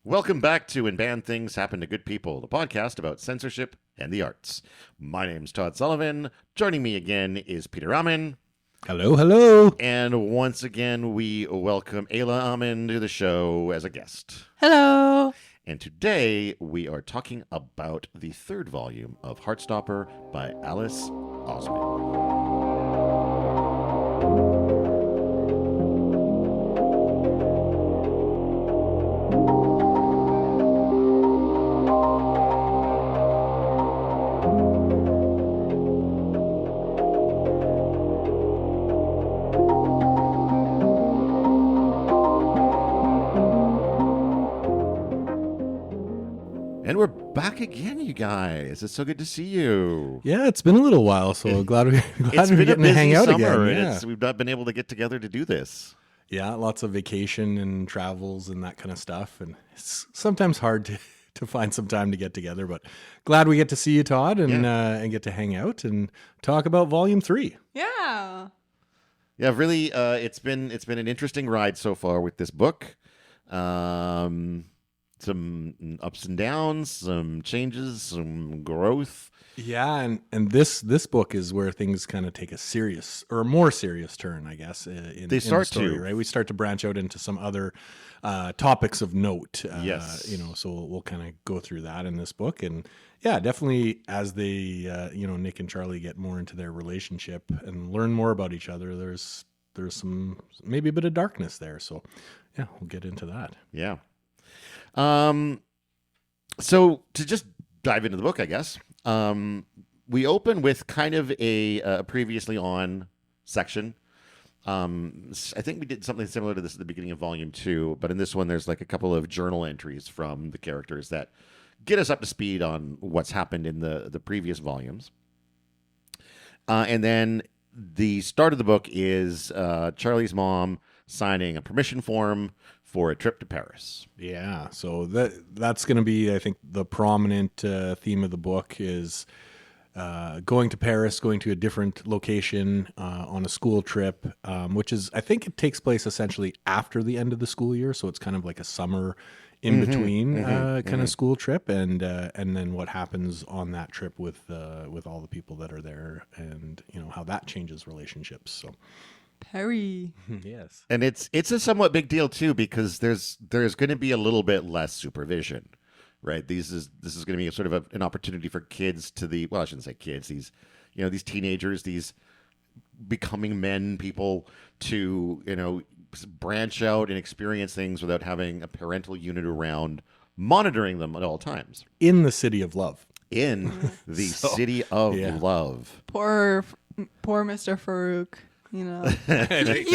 Welcome back to When Bad Things Happen to Good People, the podcast about censorship and the arts. My name's Todd Sullivan. Joining me again is Peter Amin. Hello, hello. And once again, we welcome Ayla Amin to the show as a guest. Hello. And today, we are talking about the third volume of Heartstopper by Alice Oseman. And we're back again, you guys. It's so good to see you. Yeah, it's been a little while, so glad we're It's been getting a to hang busy out summer, again. and we've not been able to get together to do this. Yeah, lots of vacation and travels and that kind of stuff, and it's sometimes hard to find some time to get together. But glad we get to see you, Todd, and get to hang out and talk about Volume 3. Yeah. Yeah, really, it's been an interesting ride so far with this book. Some ups and downs, some changes, some growth. Yeah, and this book is where things kind of take a serious or a more serious turn, I guess. In the story, right? We start to branch out into some other topics of note. Yes, so we'll kind of go through that in this book, and yeah, definitely as they, Nick and Charlie get more into their relationship and learn more about each other. There's some maybe a bit of darkness there. So yeah, we'll get into that. Yeah. So to just dive into the book, I guess, we open with kind of a previously on section. I think we did something similar to this at the beginning of Volume 2, but in this one, there's like a couple of journal entries from the characters that get us up to speed on what's happened in the previous volumes. And then the start of the book is Charlie's mom signing a permission form for a trip to Paris. Yeah, so that's going to be, I think, the prominent theme of the book is going to Paris, going to a different location on a school trip, which is, I think it takes place essentially after the end of the school year, so it's kind of like a summer in between kind of school trip, and then what happens on that trip with all the people that are there, and how that changes relationships. So. Perry. Yes. And it's a somewhat big deal too, because there's going to be a little bit less supervision, right? This is going to be sort of an opportunity for kids I shouldn't say kids, these teenagers, these becoming men, people to branch out and experience things without having a parental unit around monitoring them at all times. In the city of love. In the city of love. Poor Mr. Farouk. He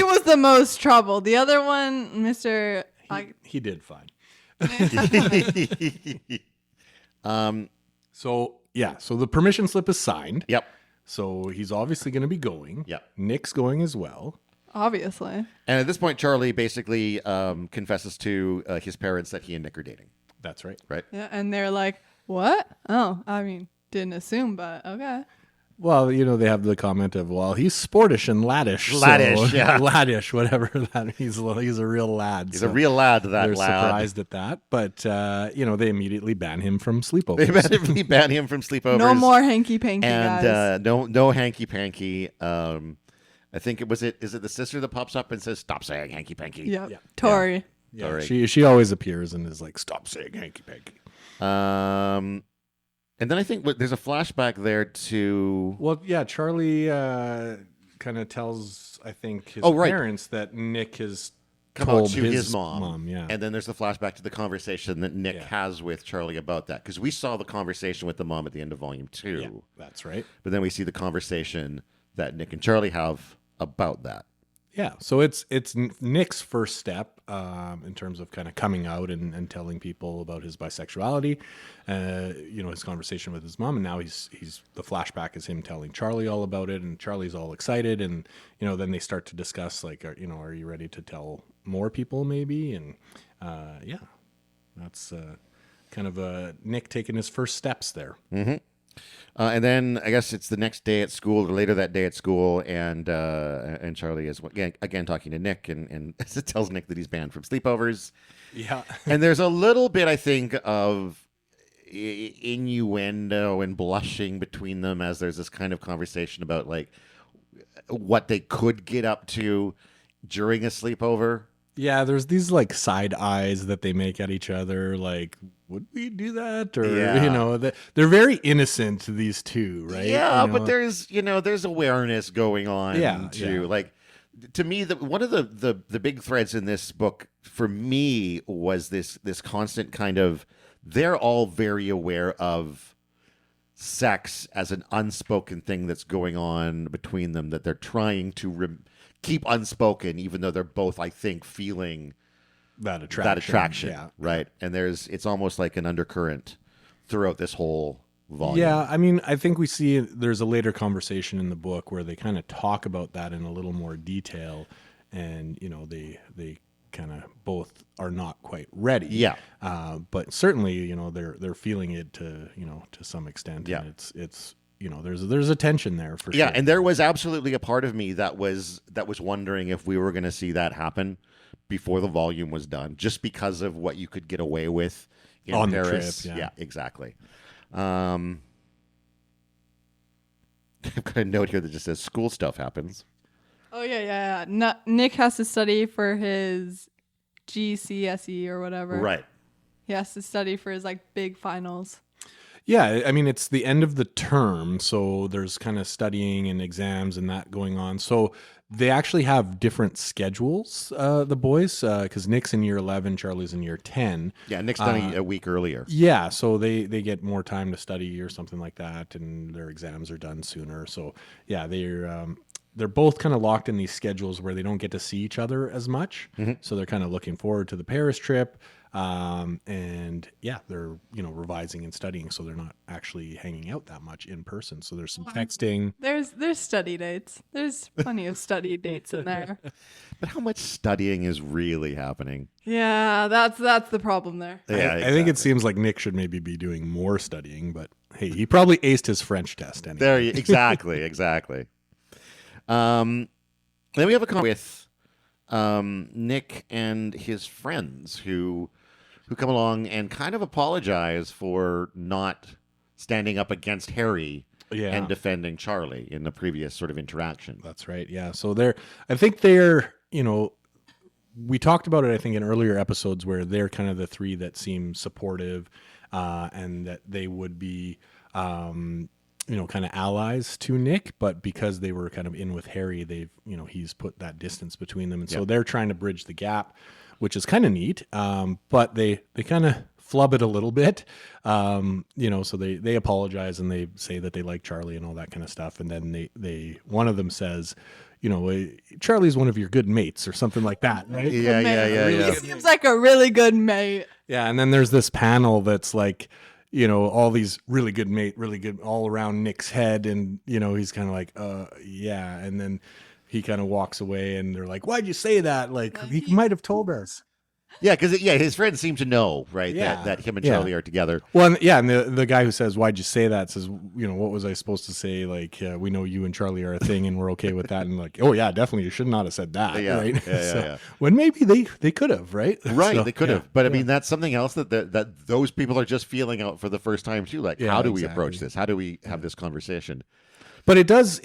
was the most trouble. The other one, Mr. He did fine. So the permission slip is signed. Yep. So he's obviously going to be going. Yep. Nick's going as well. Obviously. And at this point, Charlie basically confesses to his parents that he and Nick are dating. That's right. Right? Yeah, and they're like, what? Oh, I mean, didn't assume, but okay. Well, they have the comment of, well, he's sportish and laddish. Yeah. Laddish, whatever. He's a real lad. He's a real lad, that they're lad. Surprised at that. But, they immediately ban him from sleepovers. They immediately ban him from sleepovers. No more hanky-panky, and, guys. no hanky-panky. I think is it the sister that pops up and says, stop saying hanky-panky? Yep. Yeah. Tori. Yeah, Tori. She always appears and is like, stop saying hanky-panky. And then I think there's a flashback there to... Well, yeah, Charlie kind of tells, I think, his parents that Nick has told to his mom. Yeah. And then there's the flashback to the conversation that Nick has with Charlie about that. Because we saw the conversation with the mom at the end of Volume 2. Yeah, that's right. But then we see the conversation that Nick and Charlie have about that. Yeah, so it's Nick's first step in terms of kind of coming out and telling people about his bisexuality, his conversation with his mom, and now he's the flashback is him telling Charlie all about it, and Charlie's all excited, and then they start to discuss like, are you ready to tell more people maybe, and that's kind of Nick taking his first steps there. Mm-hmm. And then I guess it's the next day at school, or later that day at school, and Charlie is again talking to Nick, and tells Nick that he's banned from sleepovers. Yeah. And there's a little bit, I think, of innuendo and blushing between them as there's this kind of conversation about like what they could get up to during a sleepover. Yeah, there's these like side eyes that they make at each other, like, would we do that? Or, they're very innocent, these two, right? Yeah, but there's awareness going on too. Yeah. Like, to me, one of the big threads in this book for me was this constant kind of, they're all very aware of sex as an unspoken thing that's going on between them, that they're trying to keep unspoken, even though they're both, I think, feeling that attraction, right? And it's almost like an undercurrent throughout this whole volume. Yeah, I mean, I think we see there's a later conversation in the book where they kind of talk about that in a little more detail, and they kind of both are not quite ready. Yeah, but certainly they're feeling it to some extent. Yeah, and it's there's a tension there for sure. Yeah, and there was absolutely a part of me that was wondering if we were going to see that happen before the volume was done, just because of what you could get away with in on Paris. The trip, yeah, exactly. I've got a note here that just says school stuff happens. Oh yeah. Nick has to study for his GCSE or whatever. Right. He has to study for his like big finals. Yeah, I mean, it's the end of the term, so there's kind of studying and exams and that going on. So they actually have different schedules, the boys, because Nick's in year 11, Charlie's in year 10. Yeah, Nick's done a week earlier. Yeah, so they get more time to study or something like that, and their exams are done sooner. So yeah, they're both kind of locked in these schedules where they don't get to see each other as much. Mm-hmm. So they're kind of looking forward to the Paris trip. And yeah, they're, revising and studying. So they're not actually hanging out that much in person. So there's some texting. There's study dates. There's plenty of study dates in there. But how much studying is really happening? Yeah, that's the problem there. Yeah, exactly. I think it seems like Nick should maybe be doing more studying, but hey, he probably aced his French test anyway. Exactly. Then we have a comment with Nick and his friends who come along and kind of apologize for not standing up against Harry and defending Charlie in the previous sort of interaction. That's right. Yeah. So I think they're, we talked about it, I think, in earlier episodes where they're kind of the three that seem supportive, and that they would be, kind of allies to Nick, but because they were kind of in with Harry, they've, he's put that distance between them. And so they're trying to bridge the gap, which is kind of neat. But they kind of flub it a little bit. So they apologize and they say that they like Charlie and all that kind of stuff. And then one of them says, Charlie's one of your good mates or something like that, right? Yeah. He seems like a really good mate. Yeah. And then there's this panel that's like, all these really good all around Nick's head. And, he's kind of like, yeah. And then he kind of walks away and they're like, why'd you say that? Like, he might have told us. Yeah, because his friends seem to know, right, that him and Charlie are together. Well, and the guy who says, why'd you say that, says, what was I supposed to say? Like, we know you and Charlie are a thing and we're okay with that. And like, oh, yeah, definitely, you should not have said that, right? Yeah. When maybe they could have, right? Right, so, they could have. But, I mean, that's something else that those people are just feeling out for the first time, too. Like, how do we approach this? How do we have this conversation? But it does,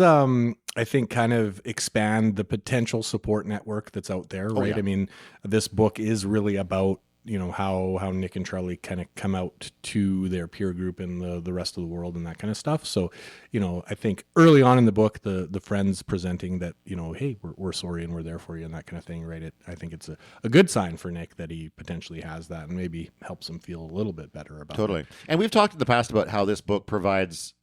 I think, kind of expand the potential support network that's out there, right? Yeah. I mean, this book is really about, how Nick and Charlie kind of come out to their peer group and the rest of the world and that kind of stuff. So, I think early on in the book, the friends presenting that, hey, we're sorry and we're there for you and that kind of thing, right? I think it's a good sign for Nick that he potentially has that and maybe helps him feel a little bit better about it. Totally. And we've talked in the past about how this book provides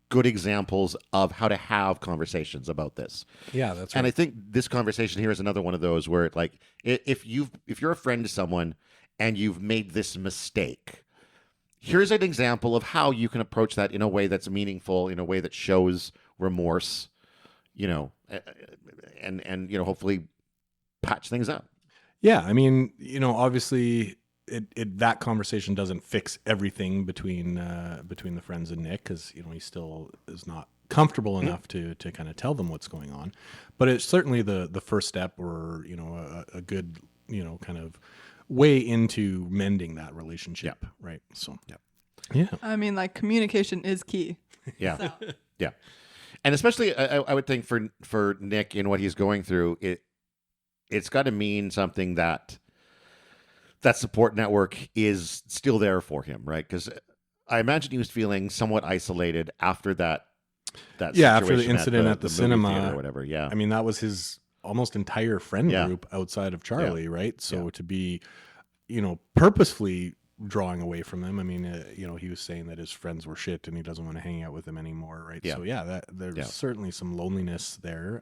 good examples of how to have conversations about this. Yeah, that's right. And I think this conversation here is another one of those where, like, if you're a friend to someone and you've made this mistake, here's an example of how you can approach that in a way that's meaningful, in a way that shows remorse, and hopefully patch things up. Yeah, I mean, obviously, that conversation doesn't fix everything between the friends and Nick, because he still is not comfortable enough to kind of tell them what's going on. But it's certainly the first step, or a good kind of way into mending that relationship, right? So yeah. I mean, like, communication is key. Yeah. So. Yeah. And especially, I would think for Nick and what he's going through, it's got to mean something that support network is still there for him, right? Because I imagine he was feeling somewhat isolated after that after the incident at the cinema or whatever. Yeah. I mean, that was his almost entire friend group outside of Charlie, right? So to be, purposefully drawing away from them. I mean, he was saying that his friends were shit and he doesn't want to hang out with them anymore, right? Yeah. So there's certainly some loneliness there,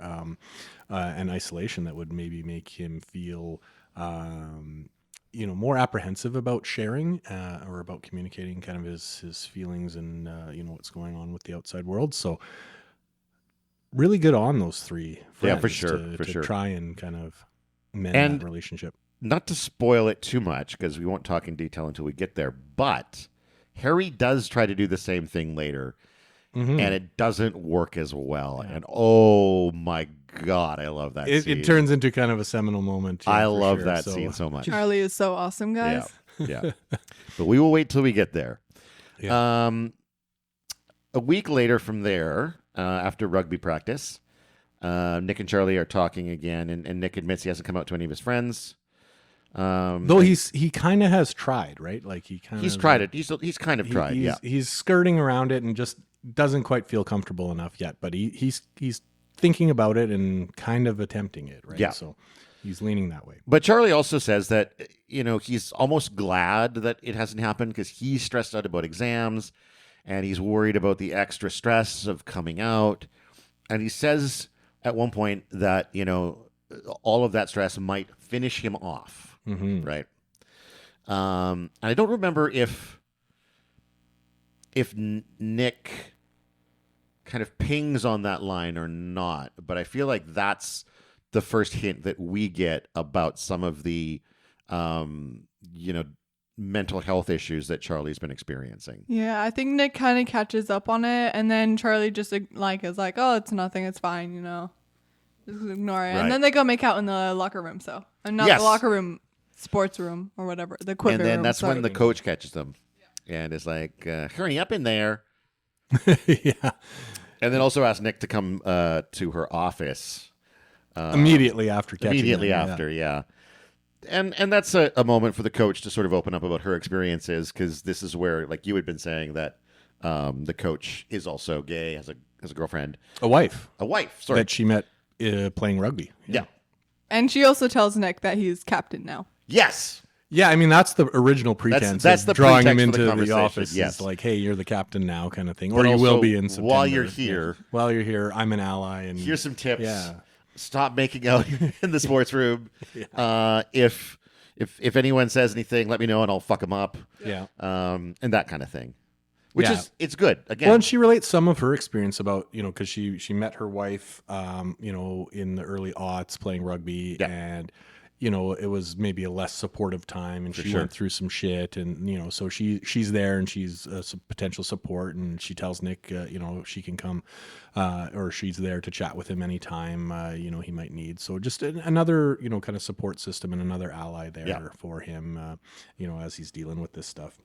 and isolation that would maybe make him feel, more apprehensive about sharing or about communicating kind of his feelings and what's going on with the outside world. So really good on those three friends, for sure, to try and kind of mend that relationship. Not to spoil it too much, because we won't talk in detail until we get there, but Harry does try to do the same thing later, and it doesn't work as well. Yeah. And oh my God, I love that scene. It turns into kind of a seminal moment. I love that scene so much. Charlie is so awesome, guys. Yeah. But we will wait till we get there. Yeah. A week later from there, after rugby practice, Nick and Charlie are talking again, and Nick admits he hasn't come out to any of his friends. Though he kind of has tried, right? Like he's tried it. He's kind of tried. He's skirting around it and just doesn't quite feel comfortable enough yet. But he's thinking about it and kind of attempting it, right? Yeah. So he's leaning that way. But Charlie also says that he's almost glad that it hasn't happened, because he's stressed out about exams and he's worried about the extra stress of coming out. And he says at one point that all of that stress might finish him off. Right. And I don't remember if Nick kind of pings on that line or not, but I feel like that's the first hint that we get about some of the mental health issues that Charlie's been experiencing. Yeah, I think Nick kind of catches up on it, and then Charlie just is like, oh, it's nothing, it's fine, just ignore it. Right. And then they go make out in the locker room, the locker room, sports room or whatever, the equipment room. And then that's when the coach catches them and is like, hurry up in there. Yeah. And then also asks Nick to come to her office. Immediately after catching them. Yeah. And that's a moment for the coach to sort of open up about her experiences, because this is where, like you had been saying, that the coach is also gay, has a girlfriend. A wife, sorry. That she met playing rugby. Yeah. And she also tells Nick that he's captain now. Yes. Yeah, I mean, that's the original pretense. That's the drawing him into the office. Yes. It's like, hey, you're the captain now, kind of thing. But or you will be in September. While you're here. Yeah. While you're here, I'm an ally. And here's some tips. Yeah. Stop making out in the sports room. Yeah. If anyone says anything, let me know and I'll fuck them up. Yeah. And that kind of thing. Which is, it's good. Again. Well, and she relates some of her experience about, because she met her wife, in the early aughts playing rugby, and, it was maybe a less supportive time, and she went through some shit, and, so she's there and she's a potential support, and she tells Nick, she can come, or she's there to chat with him anytime, he might need. So just another, kind of support system and another ally there for him, as he's dealing with this stuff.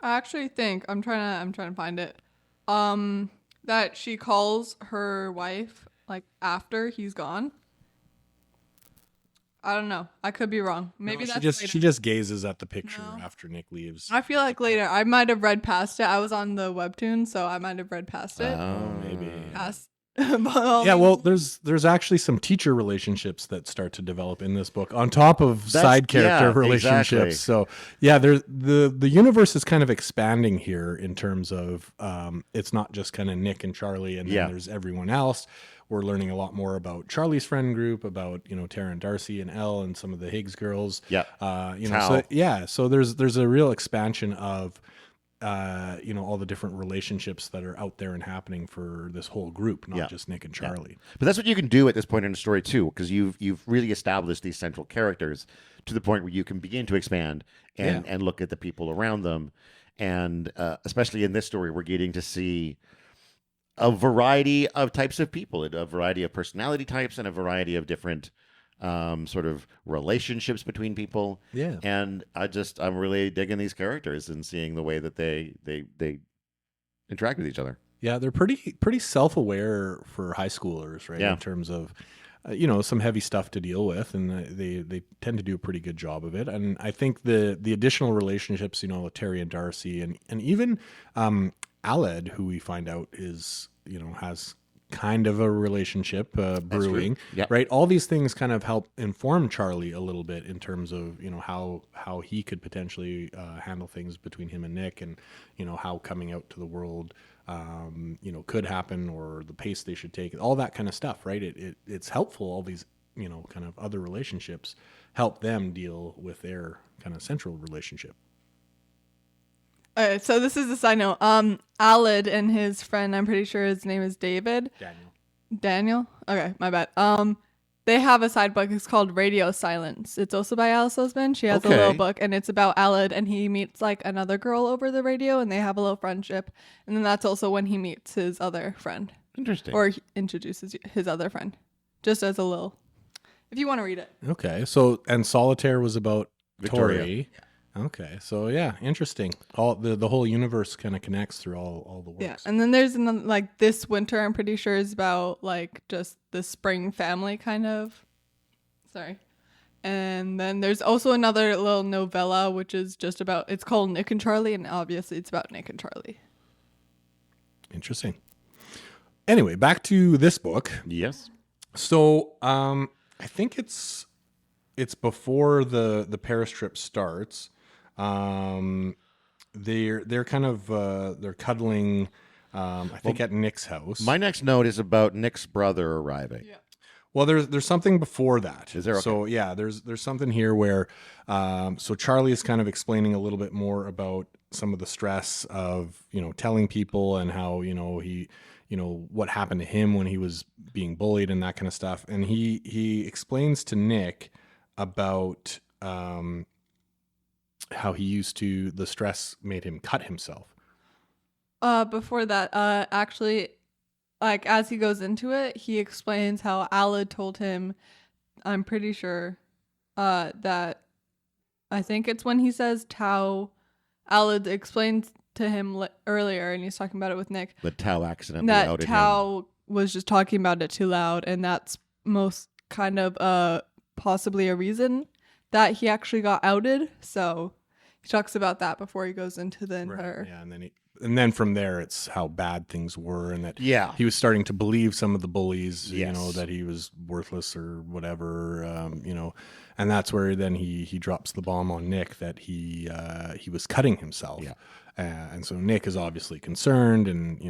I actually think I'm trying to find it. That she calls her wife like after he's gone. I don't know. I could be wrong. Maybe she just gazes at the picture after Nick leaves. I feel like later. I might have read past it. I was on the webtoon, so I might have read past it. Oh, maybe. Well, there's actually some teacher relationships that start to develop in this book on top of side character relationships. Exactly. So there's the universe is kind of expanding here in terms of it's not just kind of Nick and Charlie, and then there's everyone else. We're learning a lot more about Charlie's friend group, about Tara and Darcy and Elle and some of the Higgs girls. Yeah. So there's a real expansion of all the different relationships that are out there and happening for this whole group, not just Nick and Charlie. But that's what you can do at this point in the story too, because you've really established these central characters to the point where you can begin to expand and look at the people around them, and especially in this story, we're getting to see a variety of types of people, a variety of personality types, and a variety of different sort of relationships between people. Yeah. And I'm really digging these characters and seeing the way that they interact with each other. Yeah, they're pretty self-aware for high schoolers, right? Yeah. In terms of some heavy stuff to deal with, and they tend to do a pretty good job of it. And I think the additional relationships, with Terry and Darcy, and even Aled, who we find out is has kind of a relationship brewing, right? All these things kind of help inform Charlie a little bit in terms of how he could potentially handle things between him and Nick, and how coming out to the world could happen, or the pace they should take, all that kind of stuff, right? It's helpful. All these kind of other relationships help them deal with their kind of central relationship. So this is a side note. Aled and his friend, I'm pretty sure his name is David. Daniel? Okay, my bad. They have a side book. It's called Radio Silence. It's also by Alice Oseman. She has a little book, and it's about Aled, and he meets like another girl over the radio, and they have a little friendship. And then that's also when he meets his other friend. Interesting. Or he introduces his other friend. Just as a little, if you want to read it. Okay. So, and Solitaire was about Victoria. Tori. Okay, so yeah, interesting. All the whole universe kind of connects through all the works. Yeah, and then there's another, like this winter, I'm pretty sure is about like just the spring family kind of. Sorry, and then there's also another little novella which is just about. It's called Nick and Charlie, and obviously it's about Nick and Charlie. Interesting. Anyway, back to this book. Yes. So, I think it's before the Paris trip starts. They're kind of they're cuddling. I think at Nick's house. My next note is about Nick's brother arriving. Yeah. Well, there's something before that. Is there? Okay. So yeah, there's something here where so Charlie is kind of explaining a little bit more about some of the stress of telling people, and how he what happened to him when he was being bullied and that kind of stuff. And he explains to Nick about how the stress made him cut himself. Before that, actually, like as he goes into it, he explains how Ayla told him, I'm pretty sure, that I think it's when he says Tao, Ayla explains to him earlier, and he's talking about it with Nick. But Tao accidentally that outed Tao him. Was just talking about it too loud, and that's most kind of possibly a reason that he actually got outed. So he talks about that before he goes into the entire. Right. Yeah, and then from there, it's how bad things were, and that Yeah. he was starting to believe some of the bullies, Yes. that he was worthless or whatever, and that's where then he drops the bomb on Nick that he was cutting himself. Yeah. And so Nick is obviously concerned, and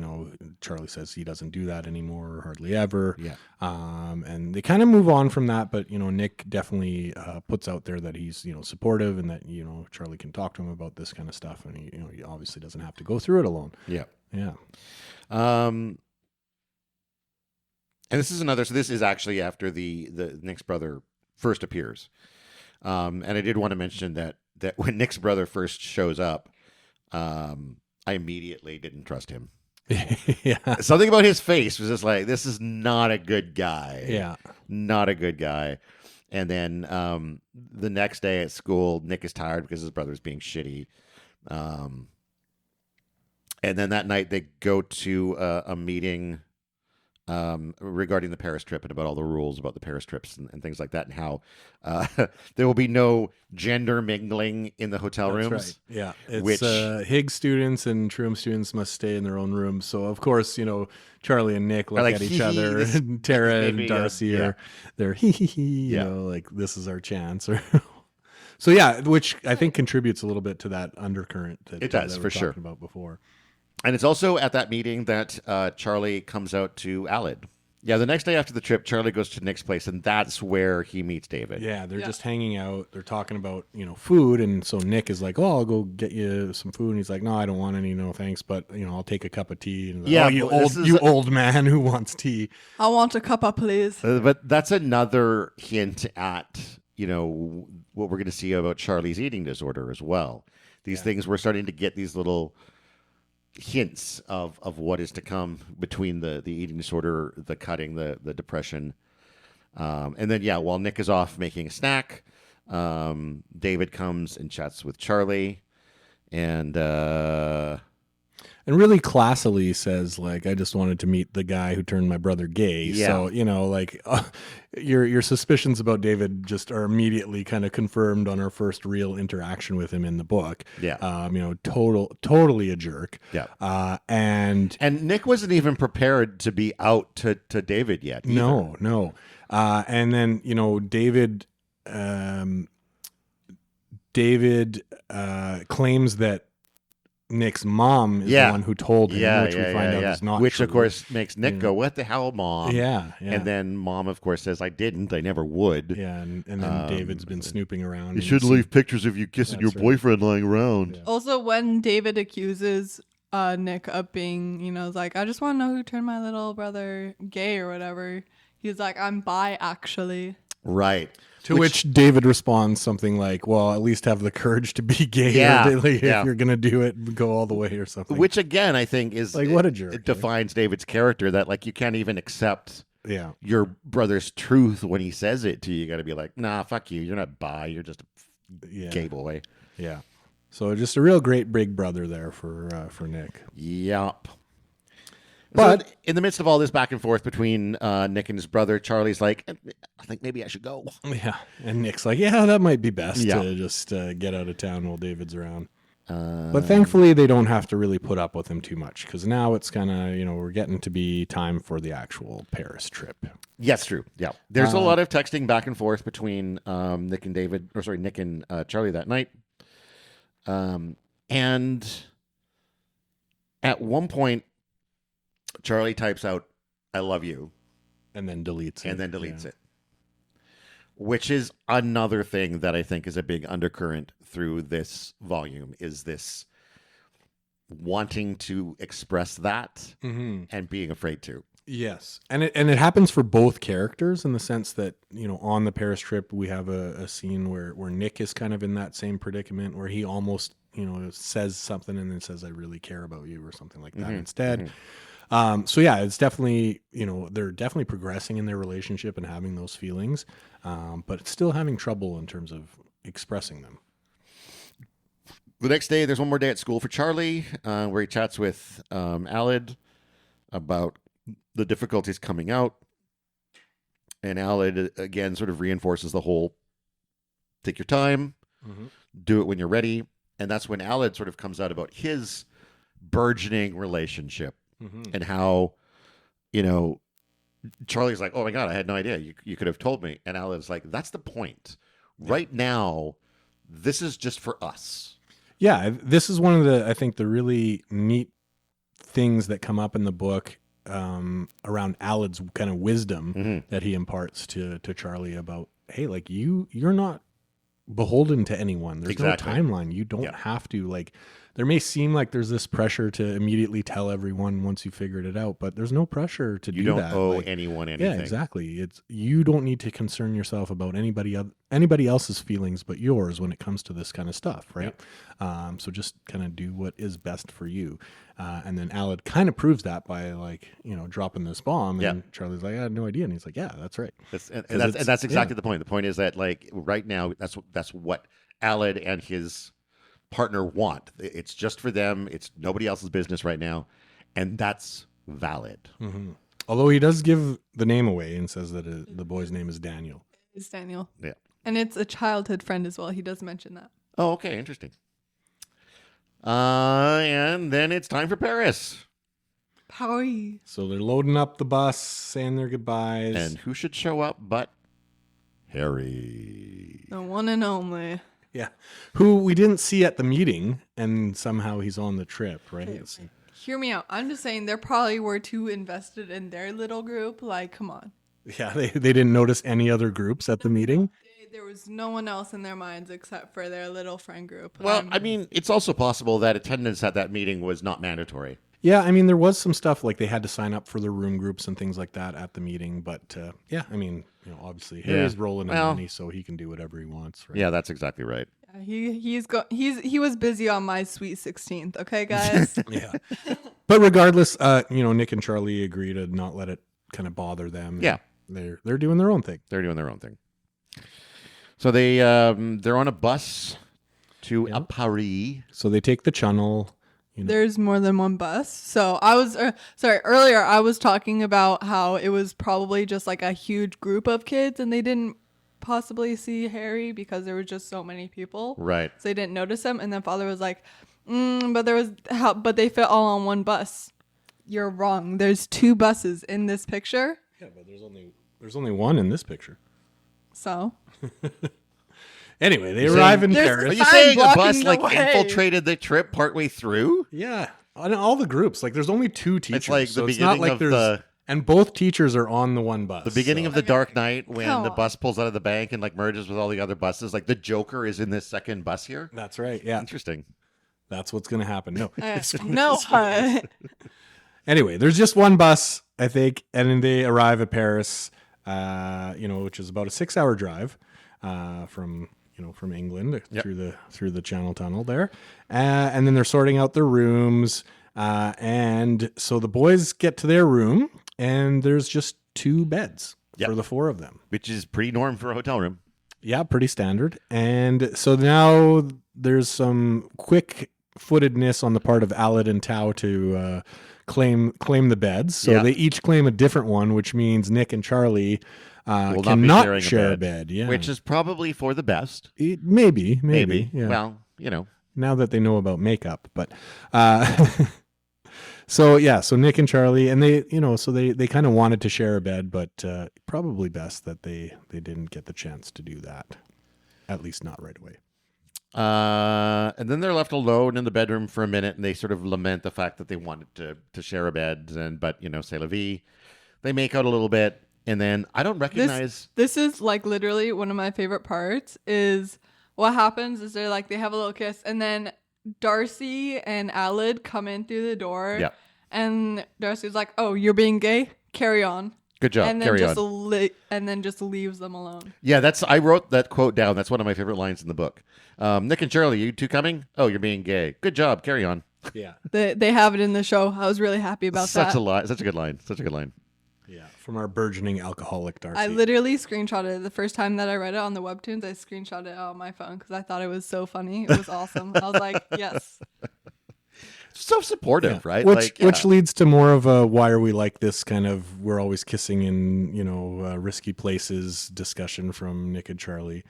Charlie says he doesn't do that anymore, hardly ever. Yeah. And they kind of move on from that, but Nick definitely puts out there that he's supportive, and that Charlie can talk to him about this kind of stuff, and he obviously doesn't have to go through it alone. Yeah. Yeah. And this is another. So this is actually after the Nick's brother first appears. And I did want to mention that when Nick's brother first shows up, I immediately didn't trust him. Yeah. Something about his face was just like, this is not a good guy. Yeah. Not a good guy. And then the next day at school, Nick is tired because his brother's being shitty. And then that night they go to a meeting regarding the Paris trip, and about all the rules about the Paris trips and things like that, and how there will be no gender mingling in the hotel rooms. Right. Yeah. It's Which- Higgs students and Trum students must stay in their own rooms. So of course, Charlie and Nick look like, at each "Hee hee, other, this and Tara and maybe, Darcy yeah. they're hee hee hee, like this is our chance. So yeah, which I think contributes a little bit to that undercurrent that, It does, that we for were sure. talking about before. And it's also at that meeting that Charlie comes out to Aled. Yeah, the next day after the trip, Charlie goes to Nick's place, and that's where he meets David. Yeah, they're just hanging out. They're talking about, food. And so Nick is like, oh, I'll go get you some food. And he's like, no, I don't want any, no thanks. But, I'll take a cup of tea. And he's like, you old man who wants tea. I want a cuppa, please. But that's another hint at, what we're going to see about Charlie's eating disorder as well. These things, we're starting to get these little hints of what is to come between the eating disorder, the cutting, the depression. And then, while Nick is off making a snack, David comes and chats with Charlie and really classily says, like, I just wanted to meet the guy who turned my brother gay. Yeah. So, your suspicions about David just are immediately kind of confirmed on our first real interaction with him in the book. Yeah. Totally a jerk. Yeah. And Nick wasn't even prepared to be out to David yet. Either. No. And then, David claims that Nick's mom is the one who told him, which we find out is not which, true. of course, makes Nick go, what the hell, Mom? Yeah. And then Mom, of course, says, I didn't. I never would. Yeah, and then David's been snooping around. You shouldn't leave pictures of you kissing your boyfriend lying around. Yeah. Also, when David accuses Nick of being, like, I just want to know who turned my little brother gay or whatever, he's like, I'm bi, actually. Right. To which David responds something like, well, at least have the courage to be gay. If you're going to do it, go all the way or something. Which, again, I think is like, what a jerk. It defines David's character, that, like, you can't even accept your brother's truth when he says it to you. You got to be like, nah, fuck you. You're not bi. You're just a gay boy. Yeah. So just a real great big brother there for Nick. Yep. But so in the midst of all this back and forth between Nick and his brother, Charlie's like, I think maybe I should go. Yeah. And Nick's like, yeah, that might be best to just get out of town while David's around. But thankfully, they don't have to really put up with him too much, because now it's kind of, we're getting to be time for the actual Paris trip. Yes, true. Yeah. There's a lot of texting back and forth between Nick and Charlie that night. And at one point, Charlie types out, I love you. And then deletes it. Which is another thing that I think is a big undercurrent through this volume, is this wanting to express that and being afraid to. Yes. And it happens for both characters, in the sense that, on the Paris trip, we have a scene where Nick is kind of in that same predicament, where he almost, says something and then says, I really care about you, or something like that instead. So it's definitely, they're definitely progressing in their relationship and having those feelings, but still having trouble in terms of expressing them. The next day, there's one more day at school for Charlie, where he chats with Alid about the difficulties coming out. And Alid, again, sort of reinforces the whole, take your time, do it when you're ready. And that's when Alid sort of comes out about his burgeoning relationship. And how, Charlie's like, oh my God, I had no idea. You could have told me. And Alan's like, that's the point. Right now, this is just for us. Yeah, this is one of the really neat things that come up in the book around Alid's kind of wisdom that he imparts to Charlie about, hey, like, you're not beholden to anyone. There's no timeline. You don't have to, like, there may seem like there's this pressure to immedially tell everyone once you figured it out, but there's no pressure to do that. You don't owe anyone anything. Yeah, exactly. You don't need to concern yourself about anybody else's feelings but yours when it comes to this kind of stuff, right? Yeah. So just kind of do what is best for you. And then Alid kind of proves that by, like, dropping this bomb. And Charlie's like, I had no idea. And he's like, yeah, that's right. That's exactly the point. The point is that, like, right now, that's what Alid and his partner want. It's just for them. It's nobody else's business right now, and that's valid. Although he does give the name away and says that the boy's name is Daniel. It's Daniel. Yeah, and it's a childhood friend as well. He does mention that. Oh, okay, interesting. And then it's time for Paris. Paris. So they're loading up the bus, saying their goodbyes, and who should show up but Harry, the one and only. Yeah, who we didn't see at the meeting, and somehow he's on the trip, right? Hear me out. I'm just saying they probably were too invested in their little group. Like, come on. Yeah, they didn't notice any other groups at the meeting. There was no one else in their minds except for their little friend group. Well, I mean, it's also possible that attendance at that meeting was not mandatory. Yeah, I mean, there was some stuff like they had to sign up for their room groups and things like that at the meeting. But yeah, I mean, obviously Harry's rolling in money, so he can do whatever he wants. Right? Yeah, that's exactly right. He was busy on my sweet 16th. Okay, guys. Yeah, but regardless, Nick and Charlie agree to not let it kind of bother them. Yeah, they're doing their own thing. They're doing their own thing. So they're on a bus to Paris. So they take the channel. There's more than one bus. So I was earlier I was talking about how it was probably just like a huge group of kids and they didn't possibly see Harry because there were just so many people. Right. So they didn't notice him. And then Father was like, but they fit all on one bus. You're wrong. There's 2 buses in this picture. Yeah, but there's only one in this picture. So. Anyway, they arrive in Paris. Are you saying a bus infiltrated the trip partway through? Yeah, on all the groups. Like, there's only 2 teachers. It's like so the beginning of and both teachers are on the one bus. The beginning of the Dark Knight when the bus pulls out of the bank and like merges with all the other buses. Like the Joker is in this second bus here. That's right. Yeah, interesting. That's what's going to happen. No, no. Anyway, there's just one bus, I think, and then they arrive at Paris. Which is about a 6-hour drive from England through the Channel Tunnel there, and then they're sorting out their rooms, and so the boys get to their room, and there's just 2 beds for the 4 of them, which is pretty norm for a hotel room. Yeah, pretty standard. And so now there's some quick-footedness on the part of Aled and Tao to claim the beds. So they each claim a different one, which means Nick and Charlie cannot share a bed. Yeah, which is probably for the best. Maybe. Yeah. Well, now that they know about makeup, but so Nick and Charlie, and they kind of wanted to share a bed, but probably best that they didn't get the chance to do that, at least not right away. And then they're left alone in the bedroom for a minute, and they sort of lament the fact that they wanted to share a bed, but c'est la vie. They make out a little bit, and then I don't recognize. This is like literally one of my favorite parts. Is what happens is they have a little kiss, and then Darcy and Aled come in through the door. Yeah. And Darcy's like, "Oh, you're being gay? Carry on." Good job. And then Carry on. And then just leaves them alone. Yeah, I wrote that quote down. That's one of my favorite lines in the book. Nick and Charlie, you 2 coming? Oh, you're being gay. Good job. Carry on. Yeah. They have it in the show. I was really happy about that. Such a good line. Such a good line. Yeah, from our burgeoning alcoholic Darcy. I literally screenshotted it. The first time that I read it on the webtoons, I screenshotted it on my phone because I thought it was so funny. It was awesome. I was like, yes. So supportive, right? Which leads to more of a why are we like this kind of we're always kissing in risky places discussion from Nick and Charlie.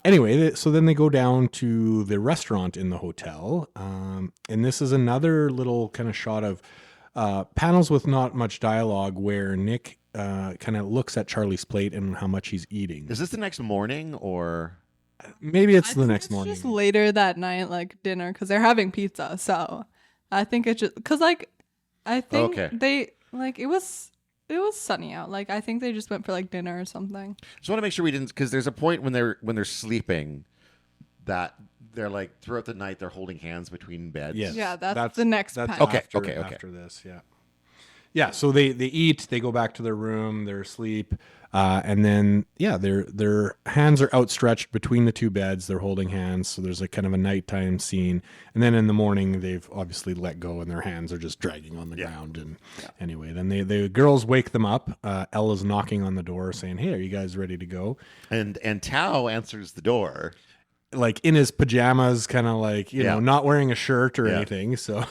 Anyway, so then they go down to the restaurant in the hotel, and this is another little kind of shot of panels with not much dialogue where Nick kind of looks at Charlie's plate and how much he's eating. Is this the next morning or? Maybe it's the next morning. Just later that night, like dinner, because they're having pizza. So I think it's just because I think they it was sunny out. Like I think they just went for like dinner or something. Just want to make sure we didn't, because there's a point when they're sleeping that they're like throughout the night they're holding hands between beds. Yes. Yeah, that's the next panel. Okay. After this, yeah. So they eat, they go back to their room, they're asleep, and then their hands are outstretched between the 2 beds. They're holding hands, so there's a kind of a nighttime scene. And then in the morning, they've obviously let go, and their hands are just dragging on the ground. And anyway, then the girls wake them up. Ella's knocking on the door, saying, "Hey, are you guys ready to go?" And Tao answers the door. Like in his pajamas, kind of like, not wearing a shirt or anything. So,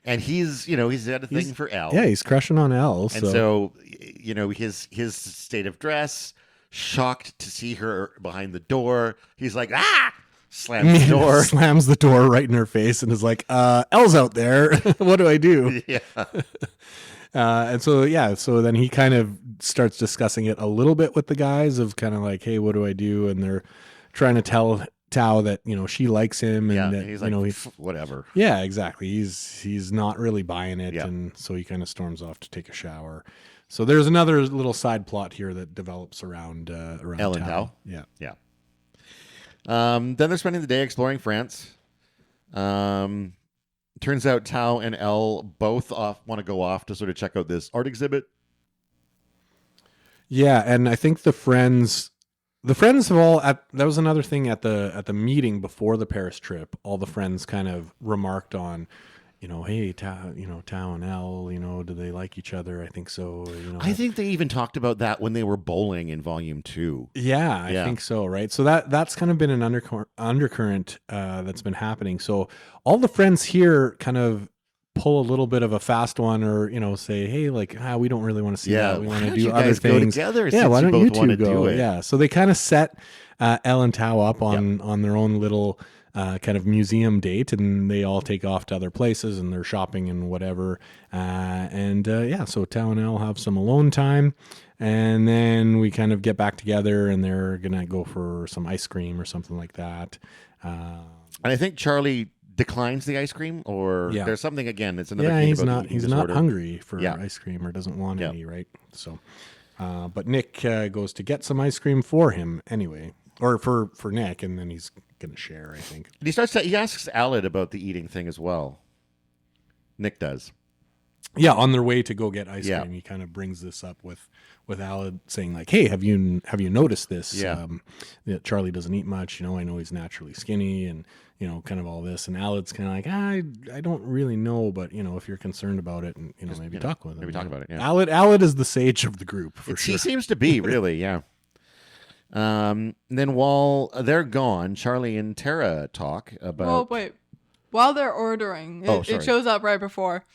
and he's had a thing for Elle. Yeah, he's crushing on Elle. And so his state of dress, shocked to see her behind the door. He's like, slams the door. Slams the door right in her face and is like, Elle's out there. What do I do? Yeah. And so then he kind of starts discussing it a little bit with the guys of kind of like, hey, what do I do? And they're trying to tell Tao that, she likes him, and that, he's like, whatever. Yeah, exactly. He's not really buying it, Yeah. and so he kind of storms off to take a shower. So there's another little side plot here that develops around Ellen Tao. Tao. Yeah. Then they're spending the day exploring France. Turns out Tao and Elle both want to go off to sort of check out this art exhibit. Yeah, and I think the friends have all that was another thing at the meeting before the Paris trip. All the friends kind of remarked on, hey, Tao, Tao and Elle, do they like each other? I think so. I think they even talked about that when they were bowling in Volume 2. Yeah, I think so, right? So that's kind of been an undercurrent that's been happening. So all the friends here kind of pull a little bit of a fast one, or say, hey, like, we don't really want to see that. We want to do other things. Together, yeah, why don't you two go? Do it? Yeah, so they kind of set Elle and Tao up on their own little kind of museum date, and they all take off to other places, and they're shopping and whatever. So Tao and Elle have some alone time, and then we kind of get back together, and they're gonna go for some ice cream or something like that. And I think Charlie declines the ice cream, or there's something again. It's another. Yeah, thing he's not hungry for ice cream, or doesn't want any, right? So, but Nick goes to get some ice cream for him anyway, or for Nick, and then he's gonna share, I think. And he asks Alice about the eating thing as well. Nick does. Yeah, on their way to go get ice cream, he kind of brings this up with Alice, saying like, "Hey, have you noticed this? Yeah. That Charlie doesn't eat much. I know he's naturally skinny, and kind of all this." And Alice's kind of like, I don't really know, but if you're concerned about it, and maybe talk with him. Maybe talk about it. Yeah. Alice is the sage of the group for sure. He seems to be really, yeah. Then while they're gone, Charlie and Tara talk about. Oh wait, while they're ordering, it shows up right before.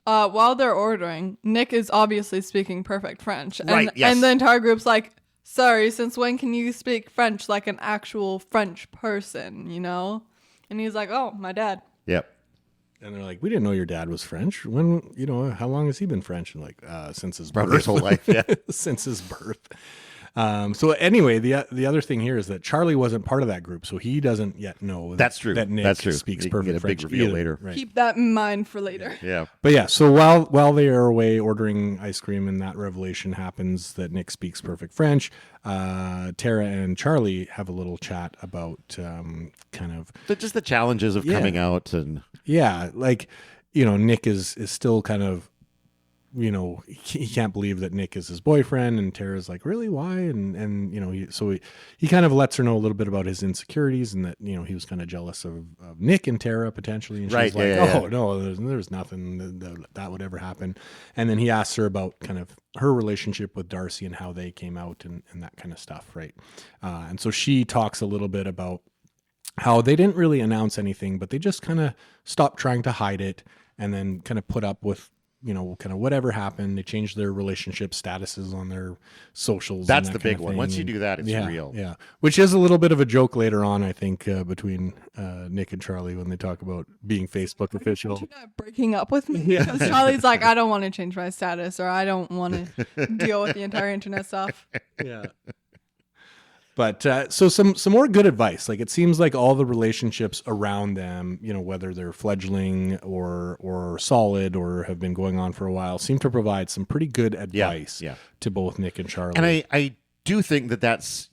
While they're ordering, Nick is obviously speaking perfect French. And, right, yes. And the entire group's like, sorry, since when can you speak French like an actual French person, And he's like, oh, my dad. Yep. And they're like, we didn't know your dad was French. When, how long has he been French? And like, since his birth. His whole life, yeah. Since his birth. So anyway, the other thing here is that Charlie wasn't part of that group, so he doesn't yet know that's true. that Nick that's true. speaks You perfect get a French big reveal either. later. Right. Keep that in mind for later. Yeah. But yeah, so while they are away ordering ice cream, and that revelation happens that Nick speaks perfect French, Tara and Charlie have a little chat about kind of just the challenges of coming out, and like Nick is still kind of. He can't believe that Nick is his boyfriend, and Tara's like, really, why? And he kind of lets her know a little bit about his insecurities, and that he was kind of jealous of Nick and Tara potentially, and she's like, no, there's nothing that would ever happen. And then he asks her about kind of her relationship with Darcy and how they came out, and that kind of stuff, right? And so she talks a little bit about how they didn't really announce anything, but they just kind of stopped trying to hide it, and then kind of put up with kind of whatever happened. They changed their relationship statuses on their socials. That's the big one. Once you do that, it's real. Yeah. Which is a little bit of a joke later on, I think, between Nick and Charlie when they talk about being Facebook official. You're not breaking up with me? Because Charlie's like, I don't want to change my status, or I don't want to deal with the entire internet stuff. Yeah. But so some more good advice. Like, it seems like all the relationships around them, whether they're fledgling or solid or have been going on for a while, seem to provide some pretty good advice to both Nick and Charlie. And I do think that that's,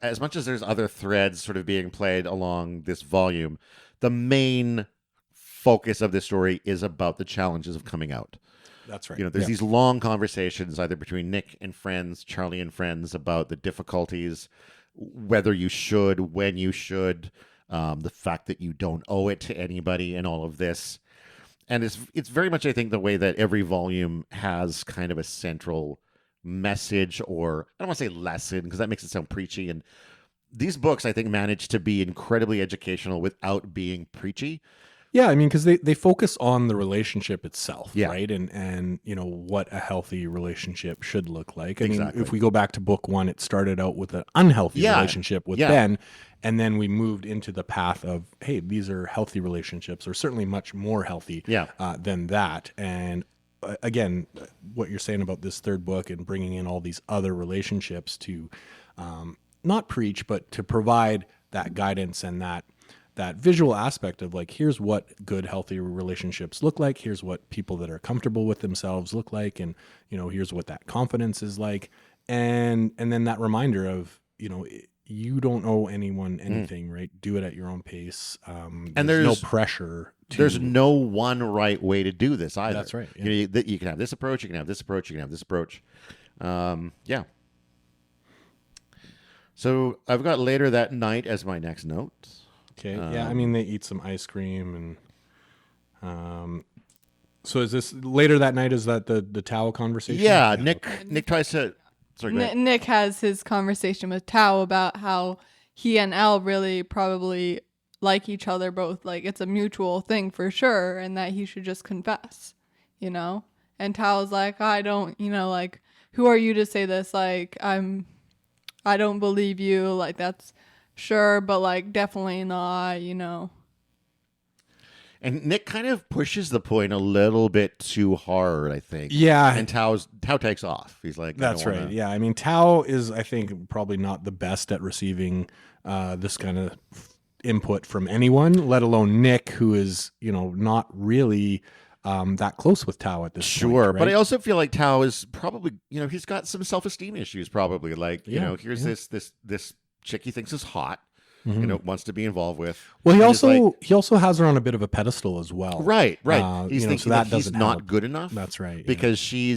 as much as there's other threads sort of being played along this volume, the main focus of this story is about the challenges of coming out. That's right. There's these long conversations either between Nick and friends, Charlie and friends, about the difficulties, whether you should, when you should, the fact that you don't owe it to anybody, and all of this. And it's very much, I think, the way that every volume has kind of a central message, or I don't want to say lesson, because that makes it sound preachy. And these books, I think, manage to be incredibly educational without being preachy. Yeah, I mean, because they focus on the relationship itself, right? And what a healthy relationship should look like. I mean, if we go back to book one, it started out with an unhealthy relationship with Ben, and then we moved into the path of, hey, these are healthy relationships, or certainly much more healthy than that. And again, what you're saying about this third book and bringing in all these other relationships to not preach, but to provide that guidance and that visual aspect of like, here's what good, healthy relationships look like. Here's what people that are comfortable with themselves look like. And, here's what that confidence is like. And then that reminder of, you don't owe anyone anything, right? Do it at your own pace. And there's no pressure. There's no one right way to do this either. That's right. Yeah. You can have this approach. You can have this approach. You can have this approach. Yeah. So I've got later that night as my next note. Okay. Yeah. I mean, they eat some ice cream and, so is this later that night? Is that the towel conversation? Yeah. Nick tries to, sorry, go ahead. Nick has his conversation with Tao about how he and Elle really probably like each other both. Like it's a mutual thing for sure. And that he should just confess, and Tao's like, I don't, like, who are you to say this? Like, I don't believe you. Like, that's sure, but like, definitely not, And Nick kind of pushes the point a little bit too hard, I think. Yeah. And Tao takes off. He's like, that's right. Yeah. I mean, Tao is, I think, probably not the best at receiving this kind of input from anyone, let alone Nick, who is, not really that close with Tao at this point. Sure. Right? But I also feel like Tao is probably, he's got some self-esteem issues probably. Like, here's this chick he thinks is hot. Wants to be involved with. Well, he also has her on a bit of a pedestal as well. Right. He's thinking so that he's doesn't not help. good enough. That's right. Because she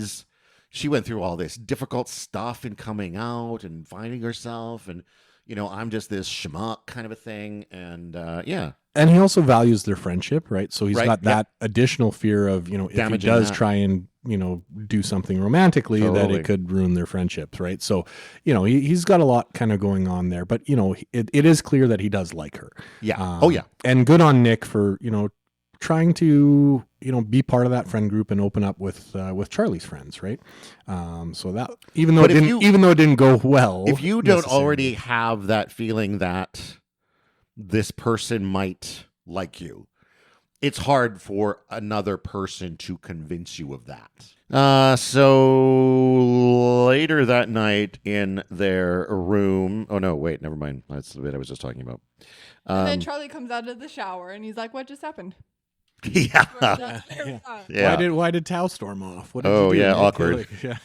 went through all this difficult stuff in coming out and finding herself, and I'm just this schmuck kind of a thing, and yeah. And he also values their friendship, right? So he's Right, got that additional fear of, if Damaging he does that. try and, do something romantically, that Totally. it could ruin their friendships, right? So, he's got a lot kind of going on there. But, it is clear that he does like her. Yeah. Yeah. And good on Nick for, trying to, be part of that friend group and open up with Charlie's friends, right? So that, even though it didn't go well. If you don't already have that feeling that this person might like you, it's hard for another person to convince you of that. So later that night in their room. Oh no, wait, never mind. That's the bit I was just talking about. And then Charlie comes out of the shower and he's like, "What just happened?" Yeah. Yeah. Why did Tao storm off? What did you do? yeah, Nick? awkward. Like, yeah.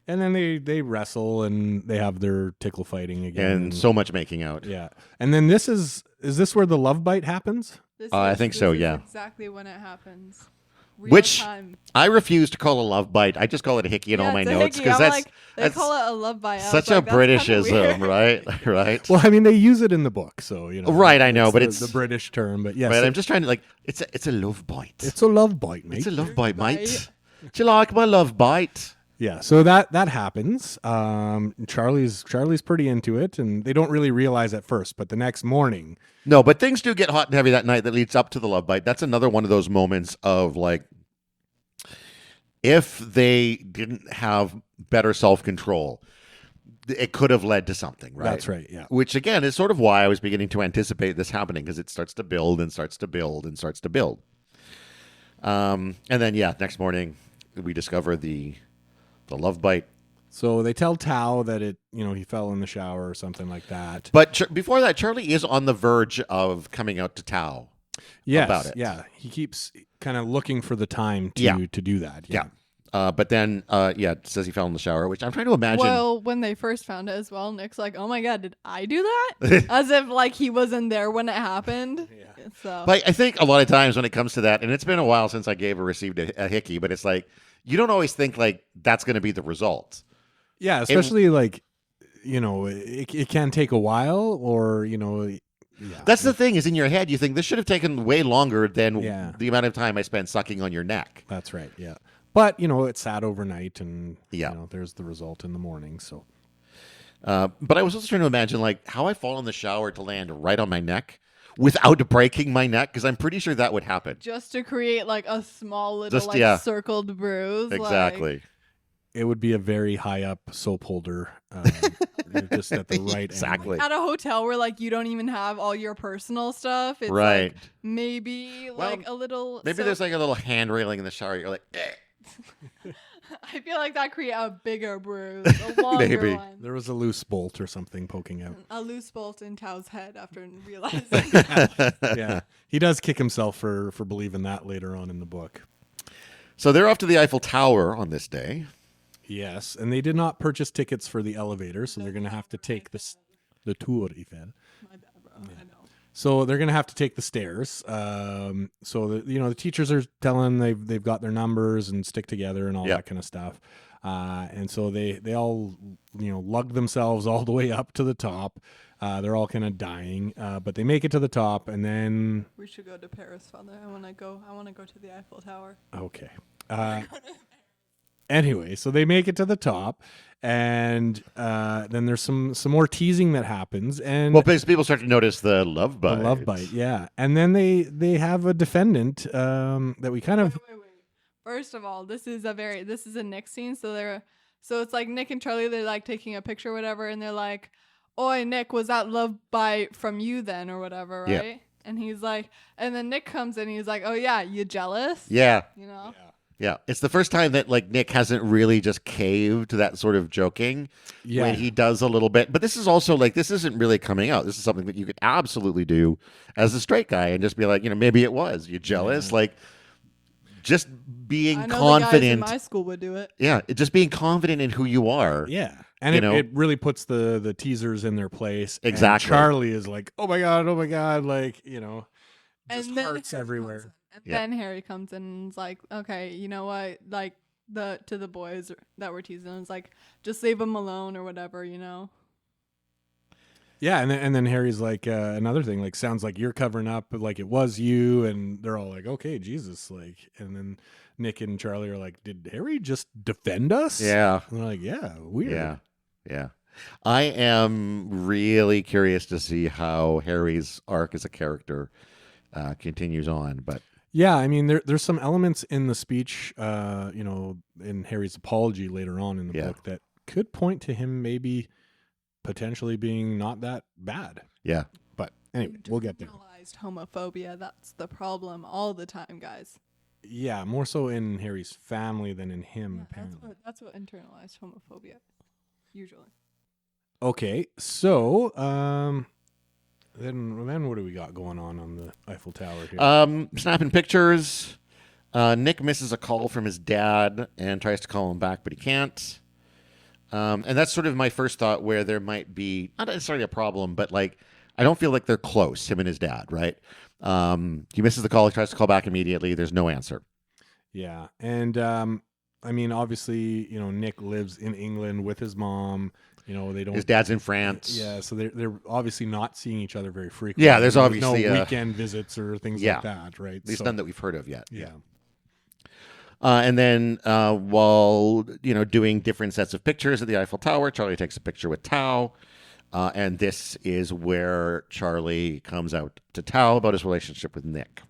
And then they wrestle and they have their tickle fighting again. And so much making out. Yeah. And then is this where the love bite happens? I think so, yeah. This is exactly when it happens. Real Which time. I refuse to call a love bite. I just call it a hickey in all my it's a notes hickey. because I'm that's like, they call it a love bite. I was such a like, that's kinda Britishism, weird. right? Right. Well, I mean, they use it in the book, so Right, I know, but the, it's the British term. But yes, Right, I'm just trying to it's a love bite. it's a love bite, mate. It's a love bite, Bite. mate. Do you like my love bite? Yeah, so that happens. Charlie's pretty into it, and they don't really realize at first, but the next morning, No, but things do get hot and heavy that night that leads up to the love bite. That's another one of those moments of like, if they didn't have better self-control, it could have led to something, right? That's right, yeah. Which again is sort of why I was beginning to anticipate this happening, because it starts to build and starts to build and starts to build. And then next morning we discover the love bite. So they tell Tao that he fell in the shower or something like that. But before that, Charlie is on the verge of coming out to Tao about it. Yeah, he keeps kind of looking for the time to Yeah. do that. Yeah. But then, it says he fell in the shower, which I'm trying to imagine. Well, when they first found it as well, Nick's like, "Oh my god, did I do that?" As if like he wasn't there when it happened. Yeah. So. But I think a lot of times when it comes to that, and it's been a while since I gave or received a hickey, but it's like, you don't always think like that's going to be the result. Yeah, especially it can take a while, or Yeah. That's the thing, is in your head, you think this should have taken way longer than Yeah. the amount of time I spent sucking on your neck. That's right. Yeah. But, it sat overnight and, Yeah. there's the result in the morning. So, But I was also trying to imagine like how I fall in the shower to land right on my neck without breaking my neck, because I'm pretty sure that would happen. Just to create like a small little Just, circled bruise. Exactly. it would be a very high up soap holder, just at the right Exactly. Like, at a hotel where like you don't even have all your personal stuff. It's Right. like maybe Well, like a little. Maybe there's like a little hand railing in the shower. You're like, eh. I feel like that create a bigger bruise, a longer Maybe. one. There was a loose bolt or something poking out. A loose bolt in Tao's head after realizing that. Yeah, he does kick himself for believing that later on in the book. So they're off to the Eiffel Tower on this day. Yes, and they did not purchase tickets for the elevator, so they're going to have to take the Tour Eiffel. My bad, bro. I know. So they're going to have to take the stairs. The teachers are telling them they've got their numbers and stick together and all that kind of stuff. And so they all lug themselves all the way up to the top. They're all kind of dying, but they make it to the top, and then We should go to Paris, Father. I want to go to the Eiffel Tower. okay. Anyway, so they make it to the top, and then there's some more teasing that happens, and Well, because people start to notice the love bite. the love bite, yeah. And then they have a defendant that we kind of Wait. First of all, this is a Nick scene. So it's like Nick and Charlie. They're like taking a picture, or whatever, and they're like, "Oi, Nick, was that love bite from you then, or whatever, right?" Yeah. And he's like, and then Nick comes in. He's like, "Oh yeah, you jealous?" Yeah. You know. Yeah. It's the first time that like Nick hasn't really just caved to that sort of joking when he does a little bit. But this is also like, this isn't really coming out. This is something that you could absolutely do as a straight guy and just be like, maybe it was. You jealous? Like just being I know confident. the guys in my school would do it. Yeah. Just being confident in who you are. Yeah. And it really puts the teasers in their place. Exactly. And Charlie is like, oh my God, like, just And then hearts Harry everywhere. comes in. And then Harry comes in and is like, okay, you know what? Like to the boys that were teasing, it's like, just leave them alone or whatever, Yeah, and then Harry's like, another thing, like, sounds like you're covering up, but like it was you, and they're all like, okay, Jesus, like, and then Nick and Charlie are like, did Harry just defend us? Yeah. And they're like, yeah, weird. Yeah. Yeah. I am really curious to see how Harry's arc as a character continues on, but Yeah, I mean, there's some elements in the speech, in Harry's apology later on in the book that could point to him maybe potentially being not that bad. yeah. But anyway, we'll get there. Internalized homophobia, that's the problem all the time, guys. Yeah, more so in Harry's family than in him, apparently. That's what internalized homophobia is, usually. Okay, so then what do we got going on the Eiffel Tower here? Snapping pictures. Nick misses a call from his dad and tries to call him back, but he can't. And that's sort of my first thought, where there might be not necessarily a problem, but like I don't feel like they're close, him and his dad, right? He misses the call. He tries to call back immediately. There's no answer. Yeah, and I mean, obviously, Nick lives in England with his mom. They don't. His dad's in France. Yeah, so they're obviously not seeing each other very frequently. Yeah, there's obviously no weekend visits or things like that, right? At least none that we've heard of yet. Yeah. And then while doing different sets of pictures at the Eiffel Tower, Charlie takes a picture with Tao, and this is where Charlie comes out to Tao about his relationship with Nick.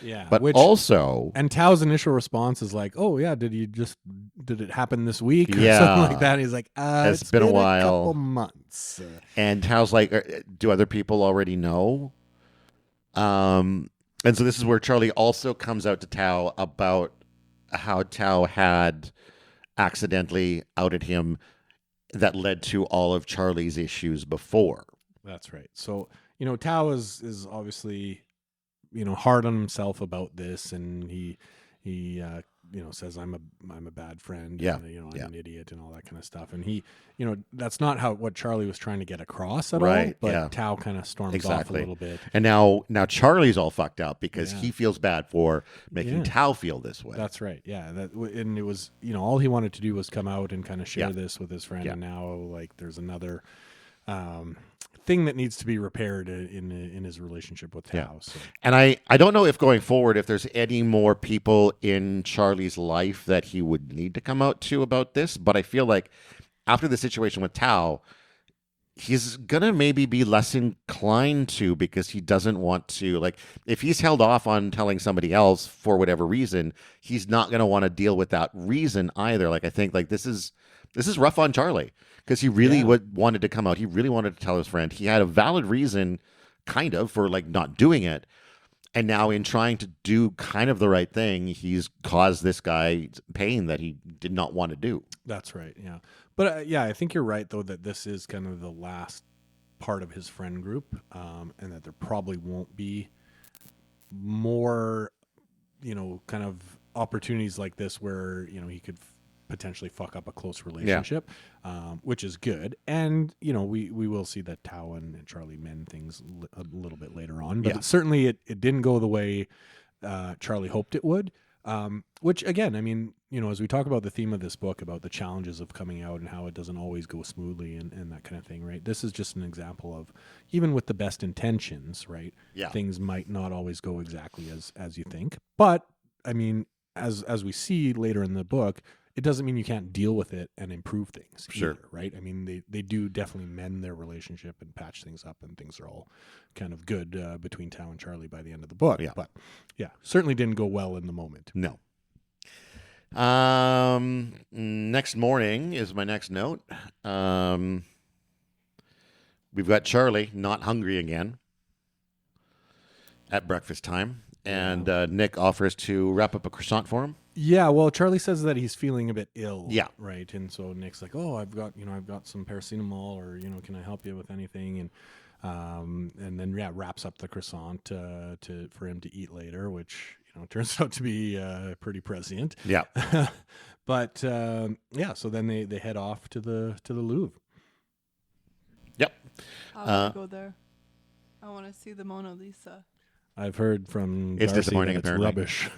Yeah, But also, and Tao's initial response is like, "Oh yeah, did it happen this week?" Or Yeah. something like that. He's like, It's it's been a a while. couple months." and Tao's like, do other people already know? And so this is where Charlie also comes out to Tao about how Tao had accidentally outed him that led to all of Charlie's issues before. That's right. So Tao is obviously hard on himself about this, and he says I'm a bad friend. Yeah. And, I'm an idiot and all that kind of stuff. And he, that's not what Charlie was trying to get across at all. Right, But yeah. Tao kind of storms off a little bit. And now Charlie's all fucked up because Yeah. he feels bad for making Yeah. Tao feel this way. That's right. Yeah. And it was, all he wanted to do was come out and kind of share Yeah. this with his friend. Yeah. And now like there's another thing that needs to be repaired in his relationship with Tao. Yeah. So. And I don't know if going forward, if there's any more people in Charlie's life that he would need to come out to about this, but I feel like after the situation with Tao, he's going to maybe be less inclined to, because he doesn't want to, like, if he's held off on telling somebody else for whatever reason, he's not going to want to deal with that reason either. Like, I think like this is rough on Charlie, because he really wanted to come out. He really wanted to tell his friend. He had a valid reason kind of for like not doing it. And now in trying to do kind of the right thing, he's caused this guy pain that he did not want to do. That's right. Yeah. But yeah, I think you're right, though, that this is kind of the last part of his friend group, and that there probably won't be more, kind of opportunities like this where, he could potentially fuck up a close relationship, which is good. And, we will see that Tao and Charlie mend things a little bit later on. But certainly it didn't go the way Charlie hoped it would. Which, again, I mean, as we talk about the theme of this book, about the challenges of coming out and how it doesn't always go smoothly and that kind of thing, right? This is just an example of, even with the best intentions, right? Yeah. Things might not always go exactly as you think. But, I mean, as we see later in the book, it doesn't mean you can't deal with it and improve things. Sure. Either, right? I mean, they do definitely mend their relationship and patch things up, and things are all kind of good between Tao and Charlie by the end of the book. Yeah. But yeah, certainly didn't go well in the moment. No. Next morning is my next note. We've got Charlie not hungry again at breakfast time. And Nick offers to wrap up a croissant for him. Yeah, well, Charlie says that he's feeling a bit ill. Yeah. Right. And so Nick's like, "Oh, I've got some paracetamol, or can I help you with anything?" And then wraps up the croissant for him to eat later, which turns out to be pretty prescient. Yeah. But so then they head off to the Louvre. Yep. I want to go there. I want to see the Mona Lisa. I've heard from It's Darcy disappointing, that it's apparently. rubbish.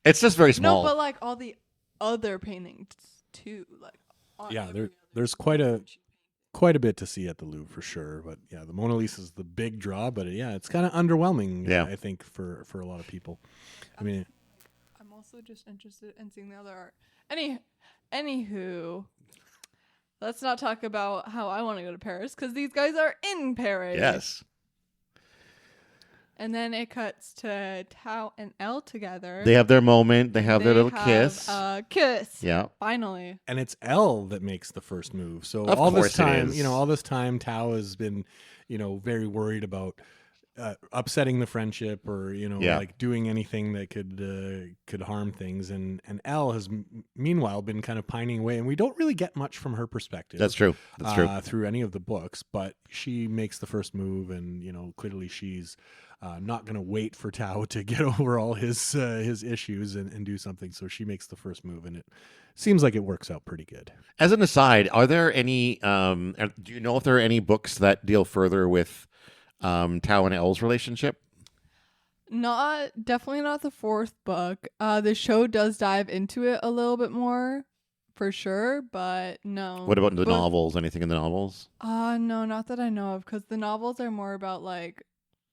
It's just very small. No, but like all the other paintings too. Like there's quite a bit to see at the Louvre for sure. But yeah, the Mona Lisa is the big draw. But it's kind of underwhelming. Yeah. I think for a lot of people. I mean, I'm also just interested in seeing the other art. Anywho, let's not talk about how I want to go to Paris, because these guys are in Paris. Yes. And then it cuts to Tao and Elle together. They have their moment. They have their little kiss. Kiss. Yeah. Finally. and it's Elle that makes the first move. So Of all this course it time, is. all this time, Tao has been, very worried about upsetting the friendship, or like doing anything that could harm things. And Elle has meanwhile been kind of pining away, and we don't really get much from her perspective. That's true. That's true. Through any of the books, but she makes the first move, and clearly she's not going to wait for Tao to get over all his issues and do something. So she makes the first move, and it seems like it works out pretty good. As an aside, are there any? Do you know if there are any books that deal further with Tao and Elle's relationship? Definitely not the fourth book. The show does dive into it a little bit more, for sure, but no. What about the novels? Anything in the novels? No, not that I know of, because the novels are more about like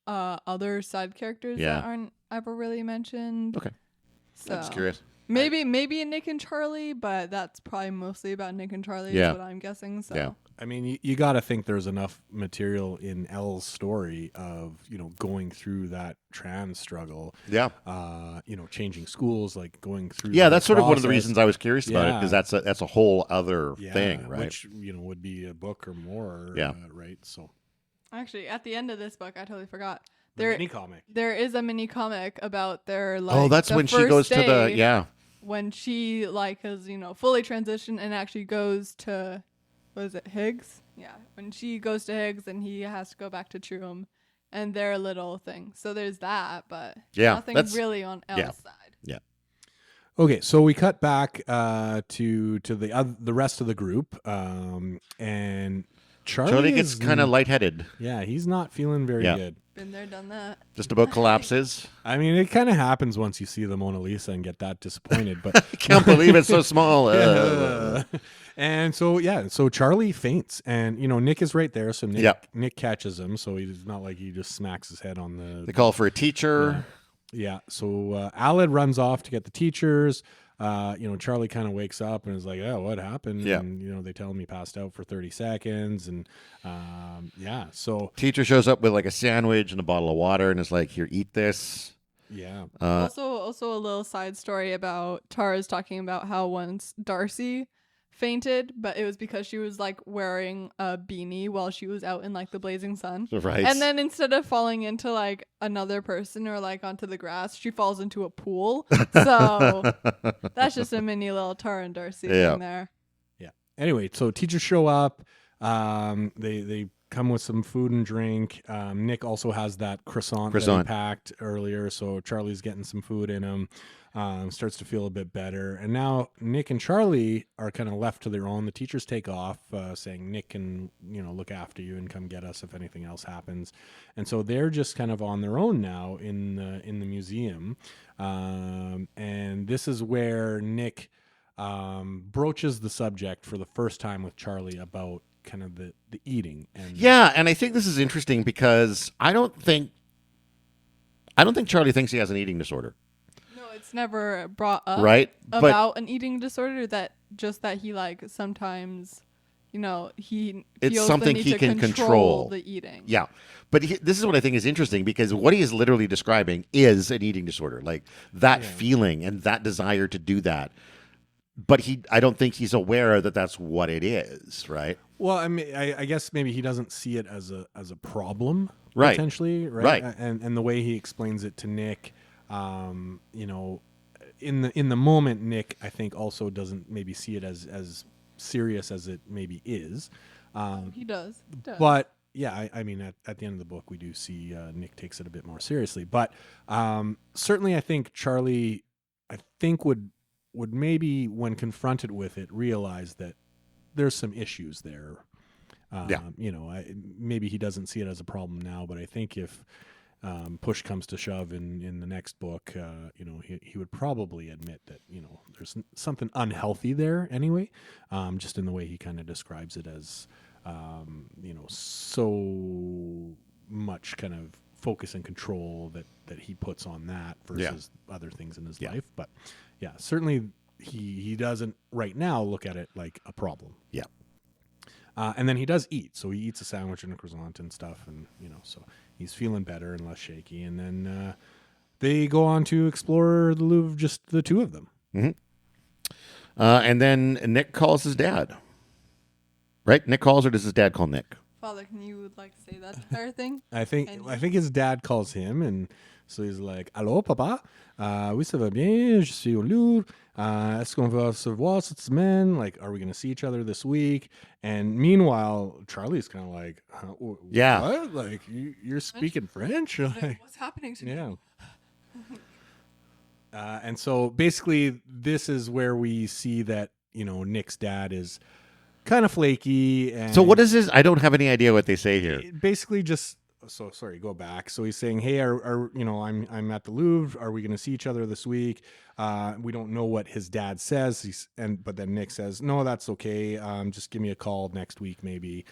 other side characters that aren't ever really mentioned. Okay. So I'm just curious. Maybe Nick and Charlie, but that's probably mostly about Nick and Charlie, is what I'm guessing. So Yeah. I mean, you got to think there's enough material in Elle's story of, going through that trans struggle. Yeah. Changing schools, like going through. Yeah, the that's sort of one of the process. reasons I was curious about it, because that's a whole other thing, right? Which, would be a book or more. Yeah. Right. So. actually, at the end of this book, I totally forgot. Mini comic. There is a mini comic about their like. Oh, that's the when she first goes to the day when she like has fully transitioned and actually goes to, what is it, Higgs? Yeah, when she goes to Higgs and he has to go back to Truum, and their little thing. So there's that, but nothing really on Elle's side. Yeah. Okay, so we cut back to the rest of the group, and Charlie gets kind of lightheaded. Yeah, he's not feeling very good. Been there, done that. Just about collapses. I mean, it kind of happens once you see the Mona Lisa and get that disappointed. But I can't believe it's so small. And so Charlie faints, and Nick is right there. So Nick catches him. So he's not like he just smacks his head on the. They call for a teacher. Yeah. So Aled runs off to get the teachers. Charlie kind of wakes up and is like, "Oh, what happened?" Yeah. And they tell him he passed out for 30 seconds, and so Teacher shows up with like a sandwich and a bottle of water, and is like, "Here, eat this." yeah. Also a little side story about Tara's talking about how once Darcy fainted, but it was because she was like wearing a beanie while she was out in like the blazing sun. Right. And then instead of falling into like another person or like onto the grass, she falls into a pool. So that's just a mini little Tara and Darcy thing there. Yeah. Anyway, so teachers show up. They come with some food and drink. Nick also has that croissant that he packed earlier, so Charlie's getting some food in him. Starts to feel a bit better. And now Nick and Charlie are kind of left to their own. The teachers take off, saying Nick can, look after you and come get us if anything else happens. And so they're just kind of on their own now in the museum. And this is where Nick broaches the subject for the first time with Charlie about kind of the eating. And I think this is interesting because I don't think Charlie thinks he has an eating disorder. It's never brought up about an eating disorder, that he like sometimes he it's feels something the need he to can control the eating. But this is what I think is interesting, because what he is literally describing is an eating disorder, like that feeling and that desire to do that, but I don't think he's aware that that's what it is, right? Well, I mean, I guess maybe he doesn't see it as a problem, right? Potentially, right? And the way he explains it to Nick, in the moment, Nick, I think, also doesn't maybe see it as serious as it maybe is. He does. But yeah, I mean, at the end of the book, we do see Nick takes it a bit more seriously. But certainly, I think Charlie, would maybe, when confronted with it, realize that there's some issues there. Maybe he doesn't see it as a problem now, but I think if push comes to shove in the next book, he would probably admit that, there's something unhealthy there anyway, just in the way he kind of describes it as, so much kind of focus and control that he puts on that versus other things in his life. But yeah, certainly he doesn't right now look at it like a problem. Yeah. And then he does eat. So he eats a sandwich and a croissant and stuff. And, so he's feeling better and less shaky. And then they go on to explore the Louvre, just the two of them. Mm-hmm. And then Nick calls his dad. Right? Nick calls, or does his dad call Nick? Father, can you say that entire thing? I think his dad calls him, and so he's like, "Allô, papa? Oui, ça va bien. Je suis au Louvre. Est-ce qu'on va se voir cette semaine? Like, are we going to see each other this week?" And meanwhile, Charlie's kind of like, what? Like, you're speaking French? Like, what's happening to me? Yeah. And so basically, this is where we see that Nick's dad is kind of flaky. And so what is this? I don't have any idea what they say here. Basically just, so sorry, go back. So he's saying, hey, I'm at the Louvre. Are we going to see each other this week? We don't know what his dad says. But then Nick says, no, that's okay. Just give me a call next week, maybe.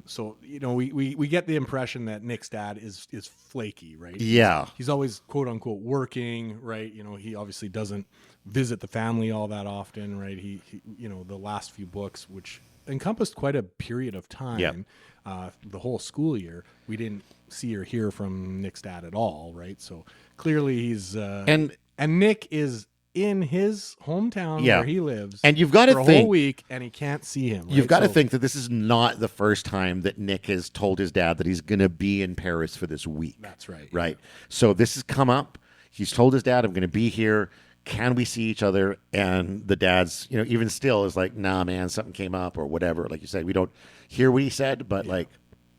So, we get the impression that Nick's dad is flaky, right? Yeah. He's always quote unquote working, right? He obviously doesn't visit the family all that often, right? He the last few books, which encompassed quite a period of time, the whole school year, we didn't see or hear from Nick's dad at all, right? So clearly he's and Nick is in his hometown where he lives, and you've got to think, a whole week, and he can't see him. Right? You've got to think that this is not the first time that Nick has told his dad that he's going to be in Paris for this week. That's right. Right. Yeah. So this has come up. He's told his dad, "I'm going to be here. Can we see each other?" And the dad's, even still is like, "Nah, man, something came up," or whatever. Like you said, we don't hear what he said, but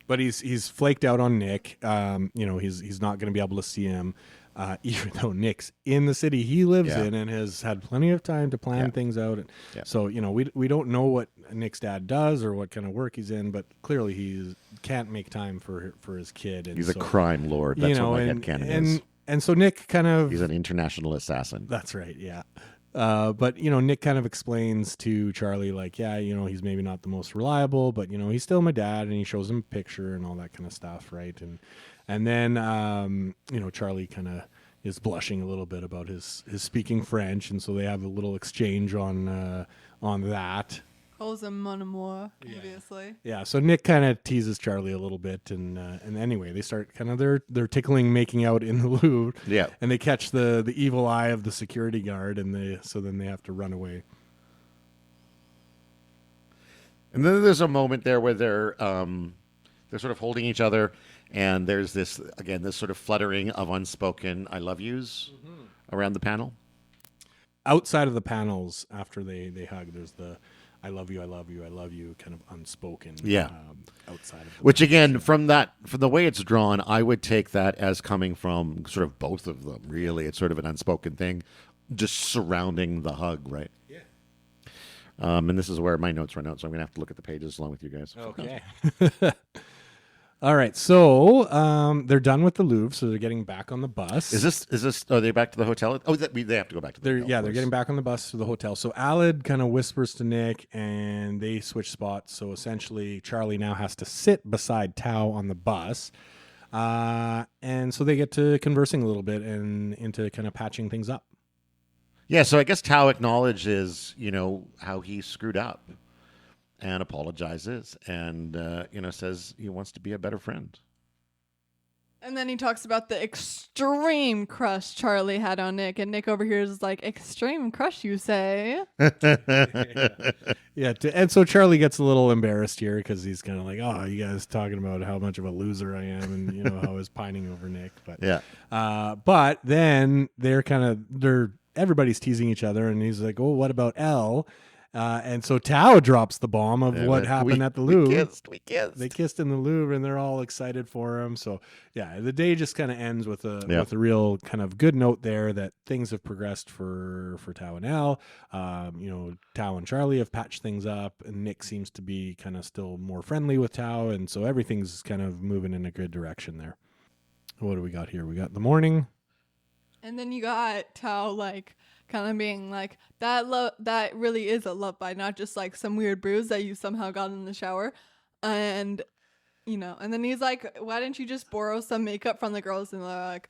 but he's flaked out on Nick. He's not going to be able to see him. Even though Nick's in the city he lives in and has had plenty of time to plan things out. And so, we don't know what Nick's dad does or what kind of work he's in, but clearly he can't make time for his kid. And he's a crime lord. That's what my headcanon is. And so Nick kind of... He's an international assassin. That's right, yeah. But, Nick kind of explains to Charlie, like, he's maybe not the most reliable, but, he's still my dad, and he shows him a picture and all that kind of stuff, right? And then, Charlie kind of is blushing a little bit about his speaking French, and so they have a little exchange on that. Calls him mon amour, obviously. Yeah, so Nick kind of teases Charlie a little bit, and anyway, they start kind of they're tickling, making out in the Louvre. Yeah, and they catch the evil eye of the security guard, and then they have to run away. And then there's a moment there where they're sort of holding each other, and there's this sort of fluttering of unspoken "I love yous" around the panel. Outside of the panels, after they hug, there's the "I love you, I love you, I love you" kind of unspoken. Yeah. Outside of the Which panels, again, from the way it's drawn, I would take that as coming from sort of both of them. Really, it's sort of an unspoken thing, just surrounding the hug, right? Yeah. And this is where my notes run out, so I'm gonna have to look at the pages along with you guys. Okay. All right. So they're done with the Louvre, so they're getting back on the bus. Is this? Are they back to the hotel? Oh, they have to go back to the hotel. They're getting back on the bus to the hotel. So Alid kind of whispers to Nick, and they switch spots. So essentially, Charlie now has to sit beside Tao on the bus. And so they get to conversing a little bit and into kind of patching things up. Yeah, so I guess Tao acknowledges, how he screwed up and apologizes and, says he wants to be a better friend. And then he talks about the extreme crush Charlie had on Nick. And Nick over here is like, extreme crush, you say? Yeah. And so Charlie gets a little embarrassed here because he's kind of like, oh, you guys talking about how much of a loser I am and, how I was pining over Nick. But yeah. But then everybody's teasing each other. And he's like, oh, what about Elle? And so Tao drops the bomb of what happened at the Louvre. We kissed. They kissed in the Louvre, and they're all excited for him. So, yeah, the day just kind of ends with a real kind of good note there that things have progressed for Tao and Elle. Tao and Charlie have patched things up, and Nick seems to be kind of still more friendly with Tao, and so everything's kind of moving in a good direction there. What do we got here? We got the morning. And then you got Tao kind of being like, that really is a love bite, not just like some weird bruise that you somehow got in the shower. And and then he's like, why didn't you just borrow some makeup from the girls? And they're like,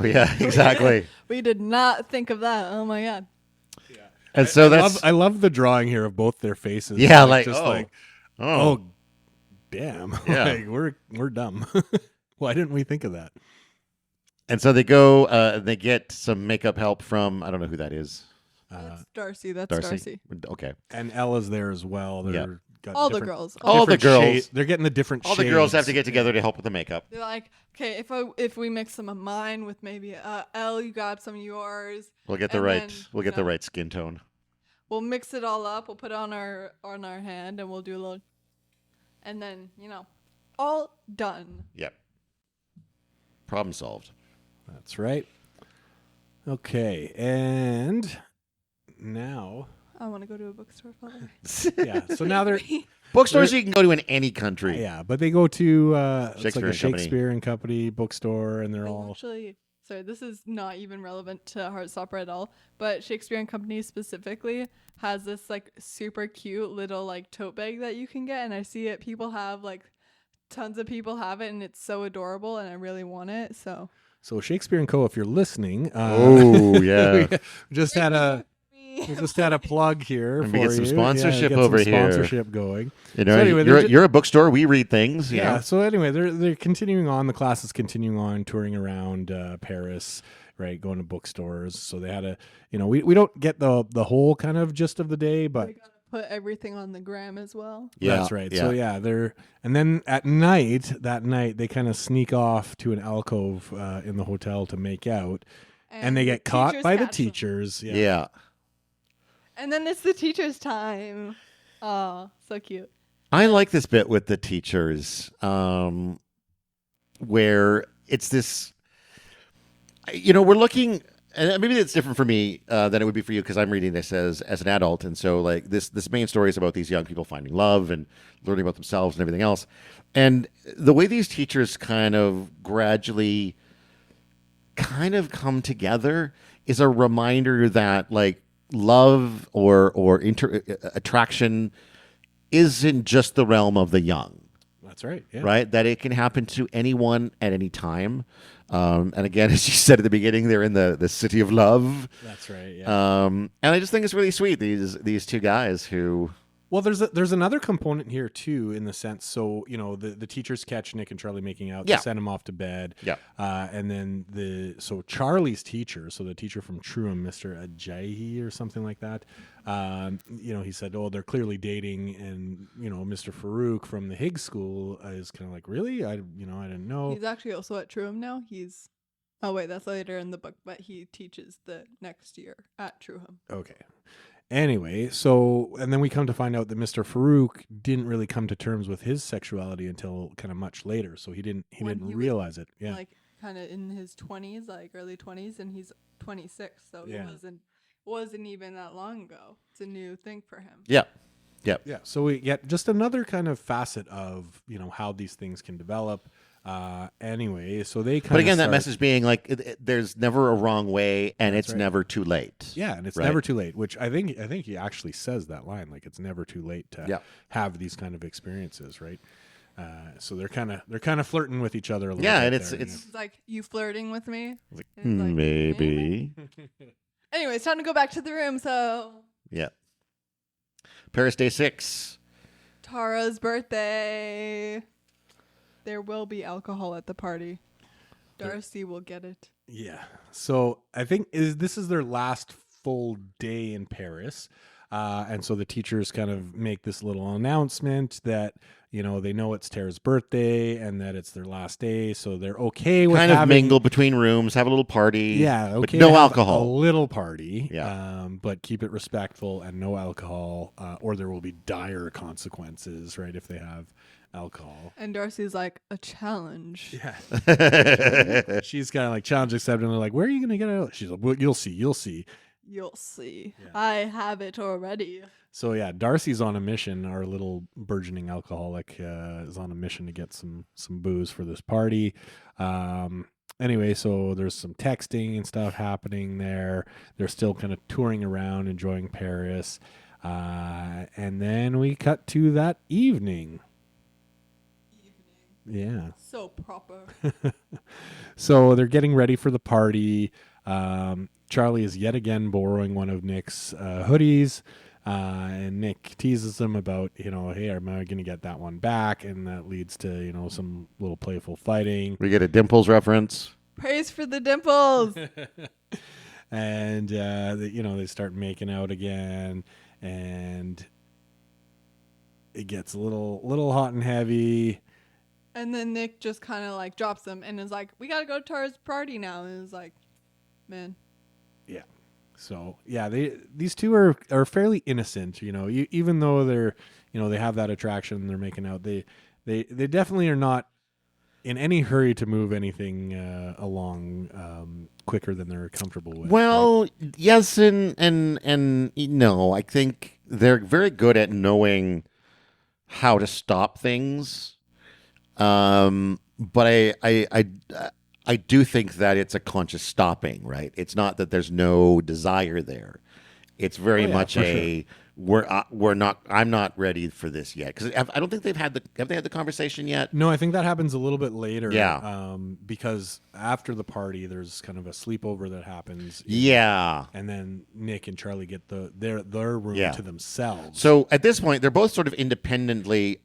yeah, exactly. We did not think of that. Oh my god. Yeah. And so I love the drawing here of both their faces. Yeah, oh damn. Yeah. We're dumb. Why didn't we think of that? And so they go, they get some makeup help from, I don't know who that is. That's Darcy. That's Darcy. Okay. And Ella's there as well. They're got all the girls. All the girls. They're getting the different all shades. the girls have to get together to help with the makeup. They're like, okay, if we mix some of mine with maybe Elle, you grab some of yours. We'll get the right skin tone. We'll mix it all up. We'll put it on our hand and we'll do a little, and then all done. Yep. Problem solved. That's right. Okay, and now I want to go to a bookstore, Father. Yeah, so now they're bookstores you can go to in any country. Yeah, but they go to Shakespeare, Shakespeare and Company bookstore, and they're all actually. Sorry, this is not even relevant to Heartstopper at all. But Shakespeare and Company specifically has this super cute little tote bag that you can get, and I see it. People have tons of people have it, and it's so adorable, and I really want it. So Shakespeare and Co. If you're listening, oh yeah, we just had a plug here and for we get some you. sponsorship get over some here. Sponsorship going. So anyway, you're a bookstore. We read things. Yeah. So anyway, they're continuing on. The class is continuing on, touring around Paris, right? Going to bookstores. So they had we don't get the whole kind of gist of the day, but. Put everything on the gram as well. Yeah, that's right. Yeah. So and then that night they kind of sneak off to an alcove in the hotel to make out, and they get caught by the teachers. Yeah. And then it's the teachers' time. Oh, so cute. I like this bit with the teachers, where it's this. We're looking. And maybe it's different for me than it would be for you because I'm reading this as an adult, and so this main story is about these young people finding love and learning about themselves and everything else. And the way these teachers kind of gradually kind of come together is a reminder that love or attraction isn't just the realm of the young. That's right. Yeah. Right, that it can happen to anyone at any time. And again, as you said at the beginning, they're in the city of love. That's right. Yeah. And I just think it's really sweet these two guys who Well, there's another component here too, in the sense. So the teachers catch Nick and Charlie making out. Yeah. They send him off to bed. Yeah. And then Charlie's teacher, so the teacher from Truham, Mr. Ajayi or something like that. He said, "Oh, they're clearly dating," and Mr. Farouk from the Higgs school is kind of like, "Really? I didn't know." He's actually also at Truham now. Oh wait, that's later in the book, but he teaches the next year at Truham. Okay. Anyway, and then we come to find out that Mr. Farouk didn't really come to terms with his sexuality until kind of much later. So he didn't realize it. Yeah. Like kind of in his 20s, like early 20s, and he's 26, so Yeah. he wasn't even that long ago. It's a new thing for him. Yeah. Yeah. So we get just another kind of facet of, how these things can develop. Anyway, so they kind of. But again, that message being like, there's never a wrong way, and it's right. never too late. Yeah, and it's right? never too late. Which I think he actually says that line, like it's never too late to have these kind of experiences, right? So they're kind of flirting with each other a little bit. Yeah, and It's like, you flirting with me? like, And it's like, maybe. Anyway, it's time to go back to the room. So Yeah. Paris Day 6. Tara's birthday. There will be alcohol at the party. Darcy will get it. Yeah. So I think this is their last full day in Paris. And so the teachers kind of make this little announcement that, they know it's Tara's birthday and that it's their last day. So they're okay with kind of mingle between rooms, have a little party. Yeah. Okay. But no have alcohol. A little party. Yeah. But keep it respectful and no alcohol, or there will be dire consequences, right, if they have alcohol. And Darcy's like, a challenge. Yeah. She's kind of like, challenge accepted. And they're like, where are you going to get it? She's like, well, you'll see. You'll see. Yeah. I have it already. So yeah, Darcy's on a mission. Our little burgeoning alcoholic is on a mission to get some booze for this party. Anyway, so there's some texting and stuff happening there. They're still kind of touring around, enjoying Paris. And then we cut to that evening. Yeah. So proper. So they're getting ready for the party. Charlie is yet again borrowing one of Nick's hoodies. And Nick teases him about, hey, am I going to get that one back? And that leads to, some little playful fighting. We get a Dimples reference. Praise for the dimples. And, they start making out again. And it gets a little hot and heavy. And then Nick just kind of like drops them and is like, we got to go to Tara's party now. And it's like, man. Yeah. So yeah, these two are fairly innocent, even though they're, they have that attraction, they're making out. They definitely are not in any hurry to move anything along quicker than they're comfortable with. Well, right? Yes, and no. I think they're very good at knowing how to stop things. But I do think that it's a conscious stopping, right? It's not that there's no desire there. It's very much a I'm not ready for this yet, because I don't think have they had the conversation yet? No, I think that happens a little bit later. Yeah. Because after the party, there's kind of a sleepover that happens. Yeah. And then Nick and Charlie get their room to themselves. So at this point, they're both sort of independently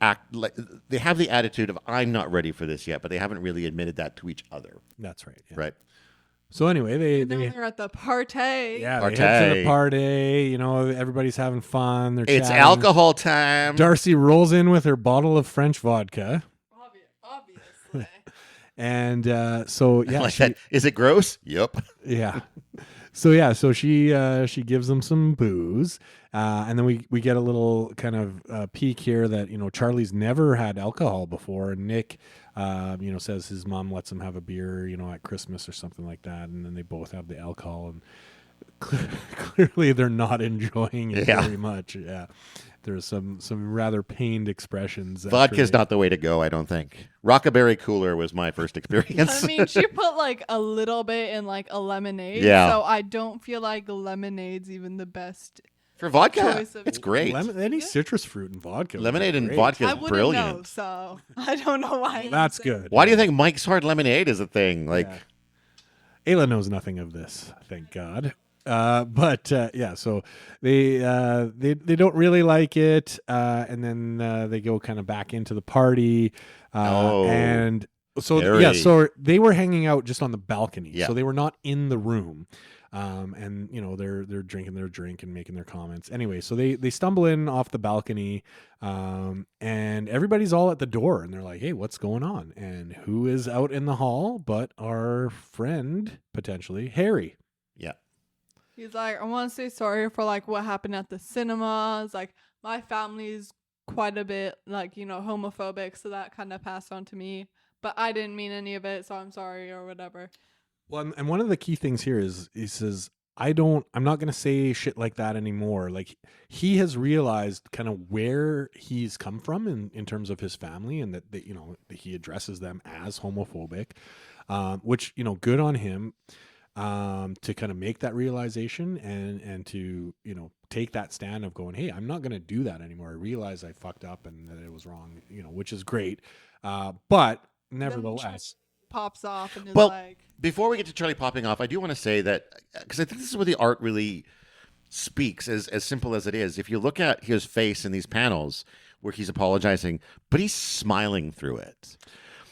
they have the attitude of I'm not ready for this yet, but they haven't really admitted that to each other. That's right. Yeah. Right. So anyway, they're at the party. Yeah, they head to the party. Everybody's having fun. They're It's chatting. alcohol time. Darcy rolls in with her bottle of French vodka. Obviously. And so yeah, like that. Is it gross? Yep. Yeah. So she gives them some booze, and then we get a little kind of peek here that Charlie's never had alcohol before, and Nick says his mom lets him have a beer at Christmas or something like that, and then they both have the alcohol, and clearly they're not enjoying it very much. Yeah. There's some rather pained expressions. Vodka's not the way to go, I don't think. Rockaberry Cooler was my first experience. I mean, she put like a little bit in like a lemonade. Yeah. So I don't feel like lemonade's even the best For vodka, choice of it's great. Any citrus fruit and vodka. Lemonade and great. vodka I is wouldn't brilliant. know, so I don't know why. That's good. Why do you think Mike's Hard Lemonade is a thing? Like, Ayla knows nothing of this, thank God. Yeah, so they don't really like it, and then they go kind of back into the party, and so yeah, Very. so they were hanging out just on the balcony, Yeah. so they were not in the room, and they're drinking their drink and making their comments. Anyway, so they stumble in off the balcony, and everybody's all at the door, and they're like, "Hey, what's going on?" And who is out in the hall but our friend, potentially Harry. Yeah. He's like, I want to say sorry for like what happened at the cinemas. Like my family's quite a bit like, homophobic, so that kind of passed on to me. But I didn't mean any of it, so I'm sorry or whatever. Well, and one of the key things here is he says, I'm not going to say shit like that anymore. Like he has realized kind of where he's come from in terms of his family, and that he addresses them as homophobic, which, good on him. To kind of make that realization and to take that stand of going, hey, I'm not going to do that anymore. I realize I fucked up and that it was wrong, which is great, but nevertheless pops off and is Well, like, before we get to Charlie popping off, I do want to say that because I think this is where the art really speaks, as simple as it is. If you look at his face in these panels where he's apologizing, but he's smiling through it.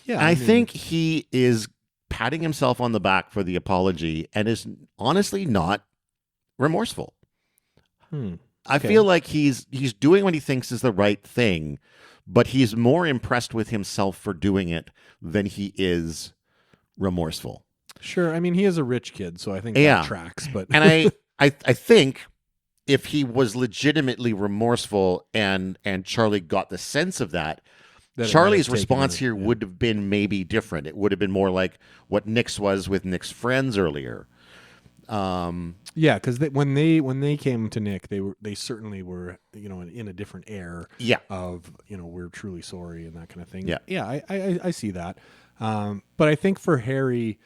yeah, I think he is patting himself on the back for the apology and is honestly not remorseful. I feel like he's doing what he thinks is the right thing, but he's more impressed with himself for doing it than he is remorseful. Sure. I mean, he is a rich kid, so I think Yeah. that tracks. But And I think if he was legitimately remorseful and Charlie got the sense of that, that it might Charlie's have taken response a- here yeah. would have been maybe different. It would have been more like what Nick's was with Nick's friends earlier. Yeah, because when they came to Nick, they certainly were in a different air. Yeah. Of we're truly sorry and that kind of thing. Yeah. Yeah, I see that. But I think for Harry,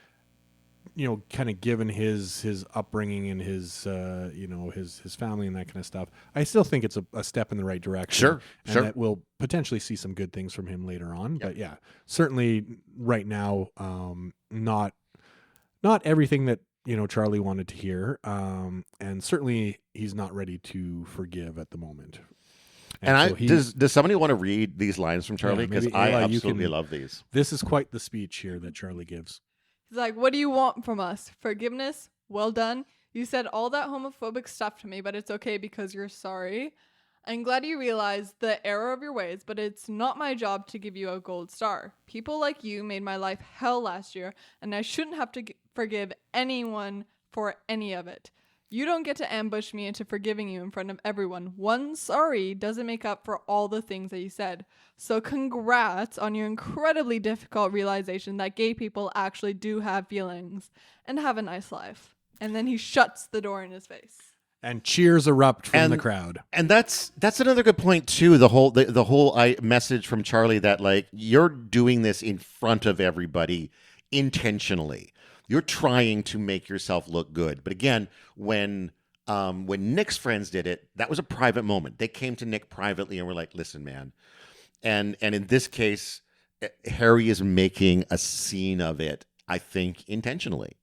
kind of given his upbringing and his his family and that kind of stuff, I still think it's a step in the right direction. Sure, and sure. that we'll potentially see some good things from him later on. But yeah, certainly right now, not everything that Charlie wanted to hear, and certainly he's not ready to forgive at the moment. And so does somebody want to read these lines from Charlie? Because maybe I Ayla, you absolutely can- love these. This is quite the speech here that Charlie gives. he's like, what do you want from us? Forgiveness? Well done. You said all that homophobic stuff to me, but it's okay because you're sorry. I'm glad you realize the error of your ways, but it's not my job to give you a gold star. People like you made my life hell last year, and I shouldn't have to forgive anyone for any of it. You don't get to ambush me into forgiving you in front of everyone. One sorry doesn't make up for all the things that you said. So congrats on your incredibly difficult realization that gay people actually do have feelings and have a nice life. And then he shuts the door in his face. And cheers erupt from And- the crowd. And that's another good point too. The whole message from Charlie that like you're doing this in front of everybody intentionally. You're trying to make yourself look good. But again, when Nick's friends did it, that was a private moment. They came to Nick privately and were like, "Listen, man." And in this case, Harry is making a scene of it, I think, intentionally.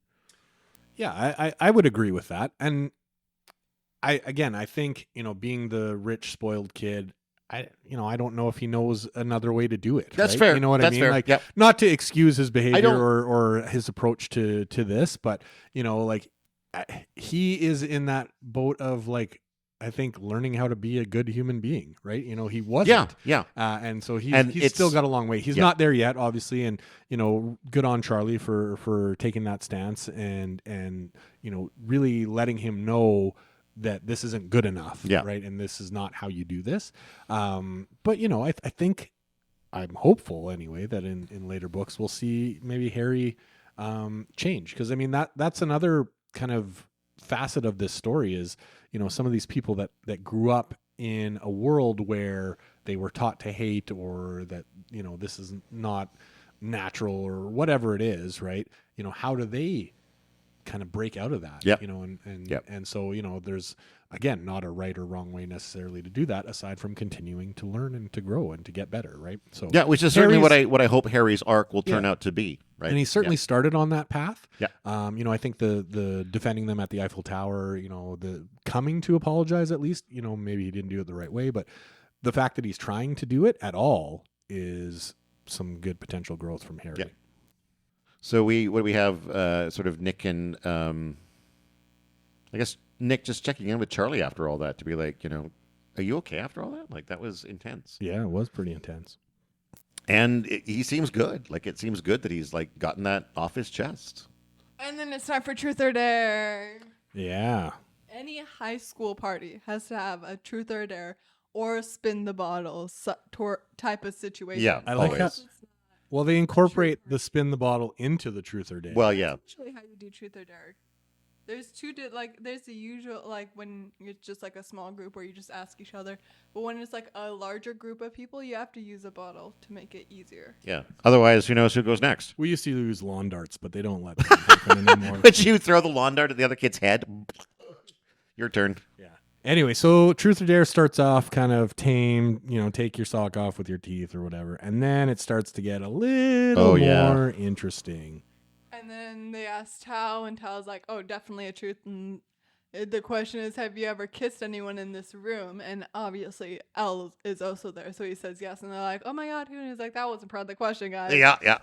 Yeah, I would agree with that. And I think, being the rich, spoiled kid, I don't know if he knows another way to do it. That's right? fair. You know what That's I mean? fair. Like, Yep. not to excuse his behavior don't- or his approach to this, but he is in that boat of like, I think learning how to be a good human being, right? He wasn't. Yeah. And so he's it's- still got a long way. He's yeah. not there yet, obviously, and good on Charlie for taking that stance and really letting him know that this isn't good enough, Yeah. right? And this is not how you do this. But I think I'm hopeful anyway that in later books we'll see maybe Harry change, because I mean that's another kind of facet of this story is some of these people that grew up in a world where they were taught to hate, or that this is not natural or whatever it is, right? How do they kind of break out of that. Yep. You know, and Yep. and so, you know, there's again not a right or wrong way necessarily to do that, aside from continuing to learn and to grow and to get better, right? So Yeah, which is certainly Harry's- what I hope Harry's arc will turn Yeah. out to be, right? And he certainly started on that path. Yeah. You know, I think the defending them at the Eiffel Tower, you know, the coming to apologize at least, you know, maybe he didn't do it the right way, but the fact that he's trying to do it at all is some good potential growth from Harry. Yeah. So we have sort of Nick and I guess Nick just checking in with Charlie after all that to be like, you know, are you okay after all that? Like, that was intense. Yeah, it was pretty intense. And he seems good. Like, it seems good that he's like gotten that off his chest. And then it's time for Truth or Dare. Yeah. Any high school party has to have a Truth or Dare or a spin the bottle type of situation. Yeah, I like always. how, well, they incorporate the spin the bottle into the truth or dare. Well, yeah. That's usually how you do Truth or Dare. There's there's the usual, like, when it's just like a small group where you just ask each other. But when it's like a larger group of people, you have to use a bottle to make it easier. Yeah. Otherwise, who knows who goes next? We used to use lawn darts, but they don't let that happen anymore. But you throw the lawn dart at the other kid's head. Your turn. Yeah. Anyway, so Truth or Dare starts off kind of tame, you know, take your sock off with your teeth or whatever. And then it starts to get a little more interesting. And then they asked Tao, and Tao's like, oh, definitely a truth. And the question is, have you ever kissed anyone in this room? And obviously, Elle is also there. So he says yes. And they're like, oh my God, who? And he's like, that wasn't part of the question, guys. Yeah, yeah.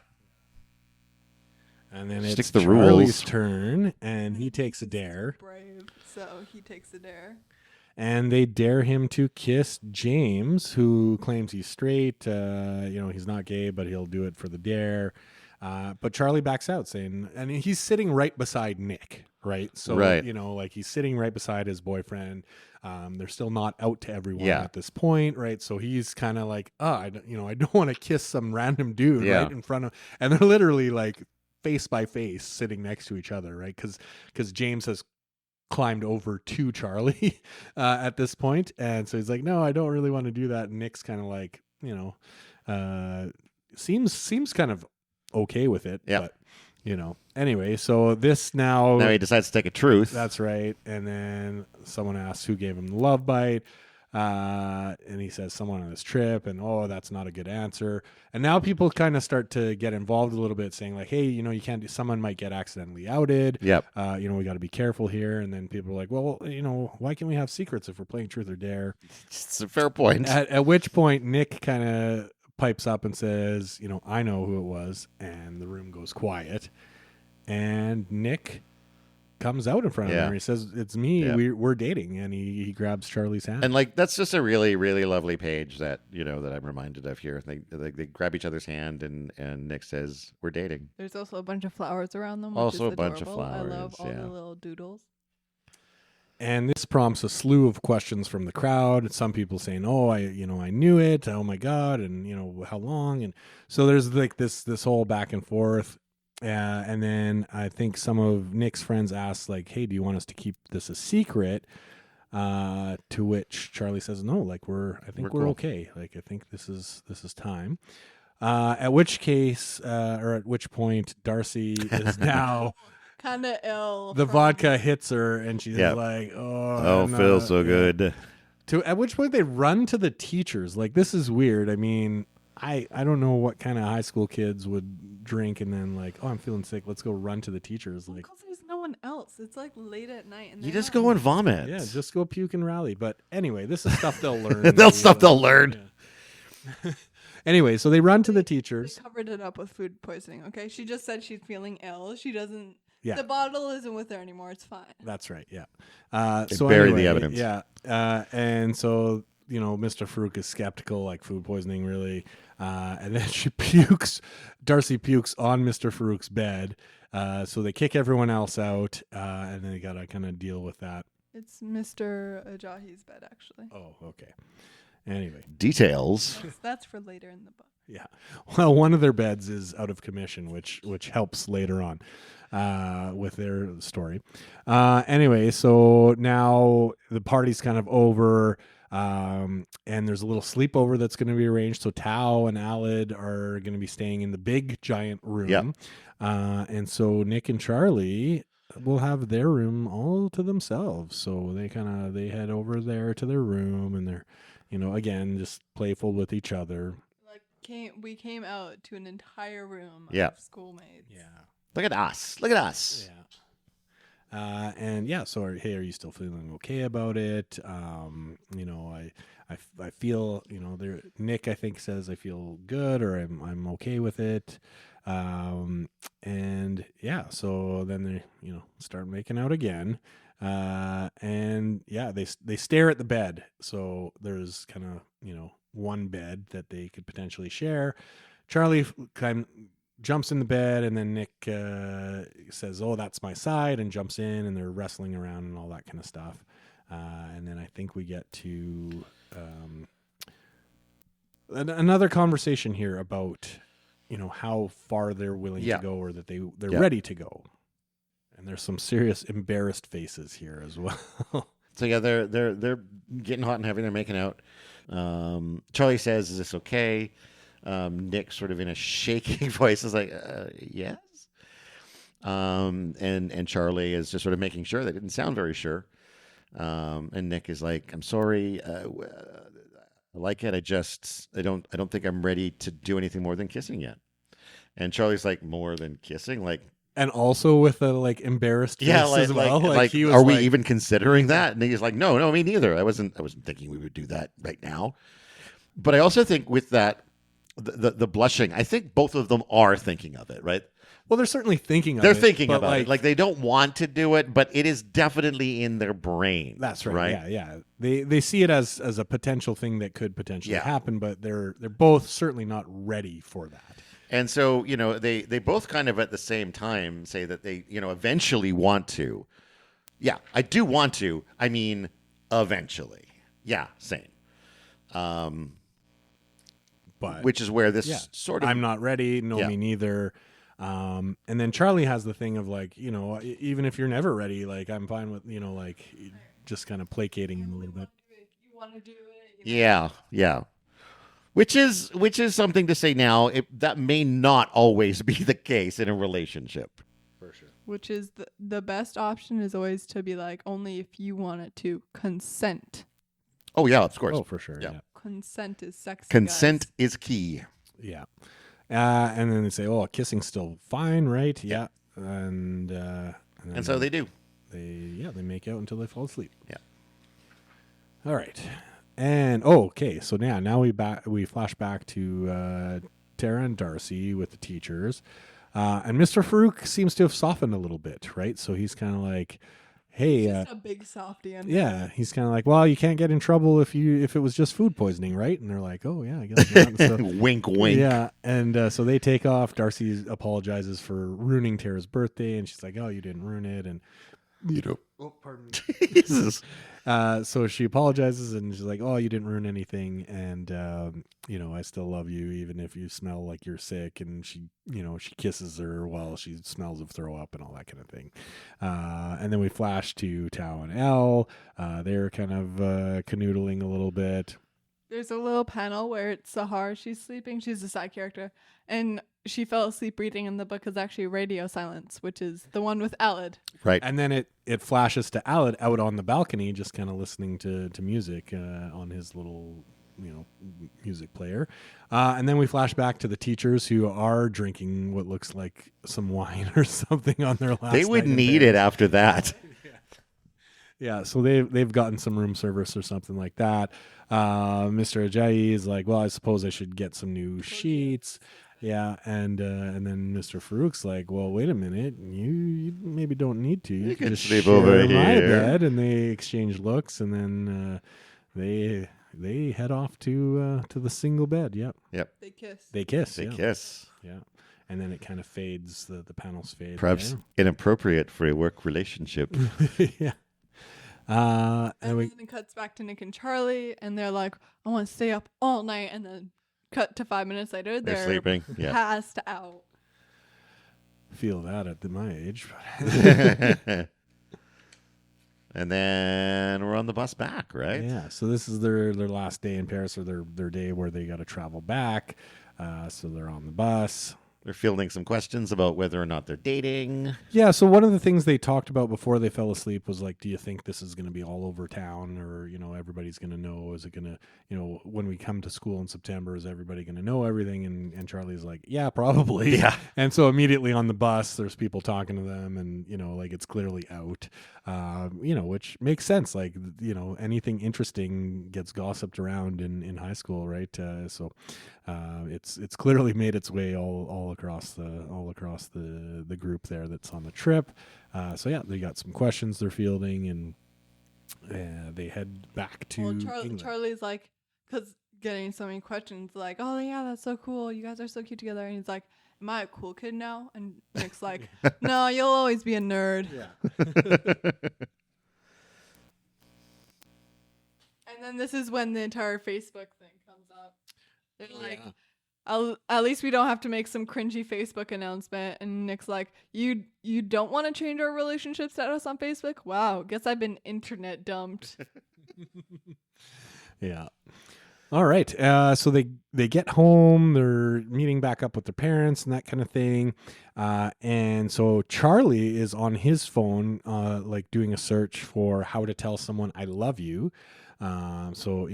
And then Stick it's the Charlie's rules. turn, and he takes a dare. Brave. So he takes the dare. And they dare him to kiss James, who claims he's straight. You know, he's not gay, but he'll do it for the dare. But Charlie backs out, saying, and he's sitting right beside Nick, right? So, Right. you know, like he's sitting right beside his boyfriend. They're still not out to everyone Yeah. at this point, right? So he's kind of like, I don't want to kiss some random dude Yeah. right in front of, and they're literally like face by face sitting next to each other, right? Because James has climbed over to Charlie at this point, and so he's like, no, I don't really want to do that. And Nick's kind of like, you know, seems kind of okay with it. Yeah. But, you know, anyway, so this now Now he decides to take a truth. that's right. And then someone asks who gave him the love bite. And he says someone on his trip, and that's not a good answer. And now people kind of start to get involved a little bit, saying like, hey, you know, you can't do, someone might get accidentally outed. Yep. You know, we got to be careful here. And then people are like, well, you know, why can't we have secrets if we're playing truth or dare? It's a fair point. At which point Nick kind of pipes up and says, you know, I know who it was. And the room goes quiet. And Nick comes out in front of Yeah. her. He says, it's me. Yeah. We're dating. And he grabs Charlie's hand. And like, that's just a really, really lovely page that, you know, that I'm reminded of here. They grab each other's hand, and Nick says, we're dating. There's also a bunch of flowers around them. Which Also is a bunch of adorable. I love flowers, all yeah. the little doodles. And this prompts a slew of questions from the crowd. Some people saying, I knew it. Oh my God. And, you know, how long? And so there's like this whole back and forth. And then I think some of Nick's friends asked like, hey, do you want us to keep this a secret? To which Charlie says, no, like we're cool. okay. Like, I think this is time. At which point Darcy is now Kind of ill. the from- vodka hits her and she's Yeah. like, Oh, I'm feels not- so yeah. good. At which point they run to the teachers. Like, this is weird. I mean, I don't know what kind of high school kids would drink and then like, I'm feeling sick. Let's go run to the teachers. Like, Because there's no one else. It's like late at night. And You they're just not- go and vomit. yeah, just go puke and rally. But anyway, this is stuff they'll learn. They'll learn. Yeah. Anyway, so they run to the They teachers. covered it up with food poisoning, okay? She just said she's feeling ill. She doesn't... Yeah. The bottle isn't with her anymore. It's fine. That's right. Yeah. They So buried anyway, the evidence. Yeah. And so, you know, Mr. Farouk is skeptical, like food poisoning, really. And then she pukes. Darcy pukes on Mr. Farouk's bed. So they kick everyone else out. And then they got to kind of deal with that. It's Mr. Ajahi's bed, actually. Oh, okay. Anyway. Details. That's for later in the book. Yeah. Well, one of their beds is out of commission, which helps later on with their story. Anyway, so now the party's kind of over, and there's a little sleepover that's going to be arranged. So Tao and Alid are going to be staying in the big giant room. Yep. And so Nick and Charlie will have their room all to themselves. So they head over there to their room, and they're, again, just playful with each other. Like we came out to an entire room Yeah. of schoolmates. Yeah. Look at us. Look at us. Yeah. And yeah, so hey, are you still feeling okay about it? I feel, there. Nick, I think, says I feel good, or I'm okay with it. And yeah, so then they, start making out again. And yeah, they stare at the bed. So there's kind of, one bed that they could potentially share. Charlie jumps in the bed, and then Nick says, "Oh, that's my side," and jumps in, and they're wrestling around and all that kind of stuff. And then I think we get to another conversation here about, how far they're willing to go, or that they're ready to go. And there's some serious embarrassed faces here as well. So yeah, they're getting hot and heavy. They're making out. Charlie says, "Is this okay?" Nick, sort of in a shaking voice, is like, "Yes." And Charlie is just sort of making sure. They didn't sound very sure. And Nick is like, "I'm sorry. I like it. I don't think I'm ready to do anything more than kissing yet." And Charlie's like, "More than kissing, like." And also with a embarrassed face as well. Like, he was are we even considering that? And he's like, no, me neither. I wasn't thinking we would do that right now. But I also think with that, the blushing, I think both of them are thinking of it, right? Well, they're certainly thinking of it. They're thinking about it. Like, they don't want to do it, but it is definitely in their brain. That's right. Yeah. They see it as a potential thing that could potentially happen, but they're both certainly not ready for that. And so, they both kind of at the same time say that they, eventually want to. Yeah, I do want to. I mean, eventually. Yeah, same. But which is where this sort of... I'm not ready. No, me neither. And then Charlie has the thing of even if you're never ready, I'm fine with, just kind of placating him a little bit. You want to do it? Yeah. Which is something to say now. That may not always be the case in a relationship. For sure. Which is the best option is always to be like, only if you want it to consent. Oh, yeah, of course. Oh, for sure. Yeah. Consent is sexy. Consent is key. Yeah. And then they say, "Oh, kissing's still fine, right?" Yeah. And so they do. They make out until they fall asleep. Yeah. All right. And okay. So now we flash back to Tara and Darcy with the teachers, and Mr. Farouk seems to have softened a little bit, right? So he's kind of like, "Hey, just a big softy." Yeah, he's kind of like, "Well, you can't get in trouble if it was just food poisoning, right?" And they're like, "Oh yeah, I guess not." So, wink, wink. Yeah, and so they take off. Darcy apologizes for ruining Tara's birthday, and she's like, "Oh, you didn't ruin it," and oh, pardon me. Jesus. So she apologizes, and she's like, "Oh, you didn't ruin anything, and I still love you, even if you smell like you're sick." And she kisses her while she smells of throw up and all that kind of thing. And then we flash to Tao and Elle. They're kind of canoodling a little bit. There's a little panel where it's Sahar. She's sleeping. She's a side character, and she fell asleep reading, and the book is actually Radio Silence, which is the one with Alid. Right. And then it flashes to Alid out on the balcony, just kind of listening to music on his little music player. And then we flash back to the teachers who are drinking what looks like some wine or something on their last. They would need it after that. Yeah, so they've gotten some room service or something like that. Mr. Ajayi is like, "Well, I suppose I should get some new sheets." Yeah, and then Mr. Farouk's like, "Well, wait a minute, you maybe don't need to. You can just sleep share over my here." bed." And they exchange looks, and then they head off to the single bed. Yep. They kiss. They kiss. They yeah. kiss. Yeah. And then it kind of fades. The panels fade. Perhaps inappropriate for a work relationship. Yeah. And then it cuts back to Nick and Charlie, and they're like, "I want to stay up all night." And then cut to 5 minutes later, They're sleeping. Yeah. Passed out. Feel that at my age. And then we're on the bus back, right? Yeah. So this is their last day in Paris, or their day where they got to travel back. So they're on the bus. They're fielding some questions about whether or not they're dating. Yeah, so one of the things they talked about before they fell asleep was like, do you think this is going to be all over town, or, everybody's going to know? Is it going to, when we come to school in September, is everybody going to know everything? And Charlie's like, yeah, probably. Yeah. And so immediately on the bus, there's people talking to them, and, like it's clearly out, which makes sense. Like, anything interesting gets gossiped around in high school, right? So it's clearly made its way all across the group there that's on the trip. So yeah, they got some questions they're fielding, and they head back to England. Charlie's like, because getting so many questions, like, oh yeah, that's so cool, you guys are so cute together, and he's like, am I a cool kid now? And Nick's like, no, you'll always be a nerd. Yeah. And then this is when the entire Facebook thing comes up. They're like, at least we don't have to make some cringy Facebook announcement. And Nick's like, you don't want to change our relationship status on Facebook? Wow, guess I've been internet dumped. Yeah. All right. So they get home, they're meeting back up with their parents and that kind of thing. And so Charlie is on his phone, like doing a search for how to tell someone I love you. So,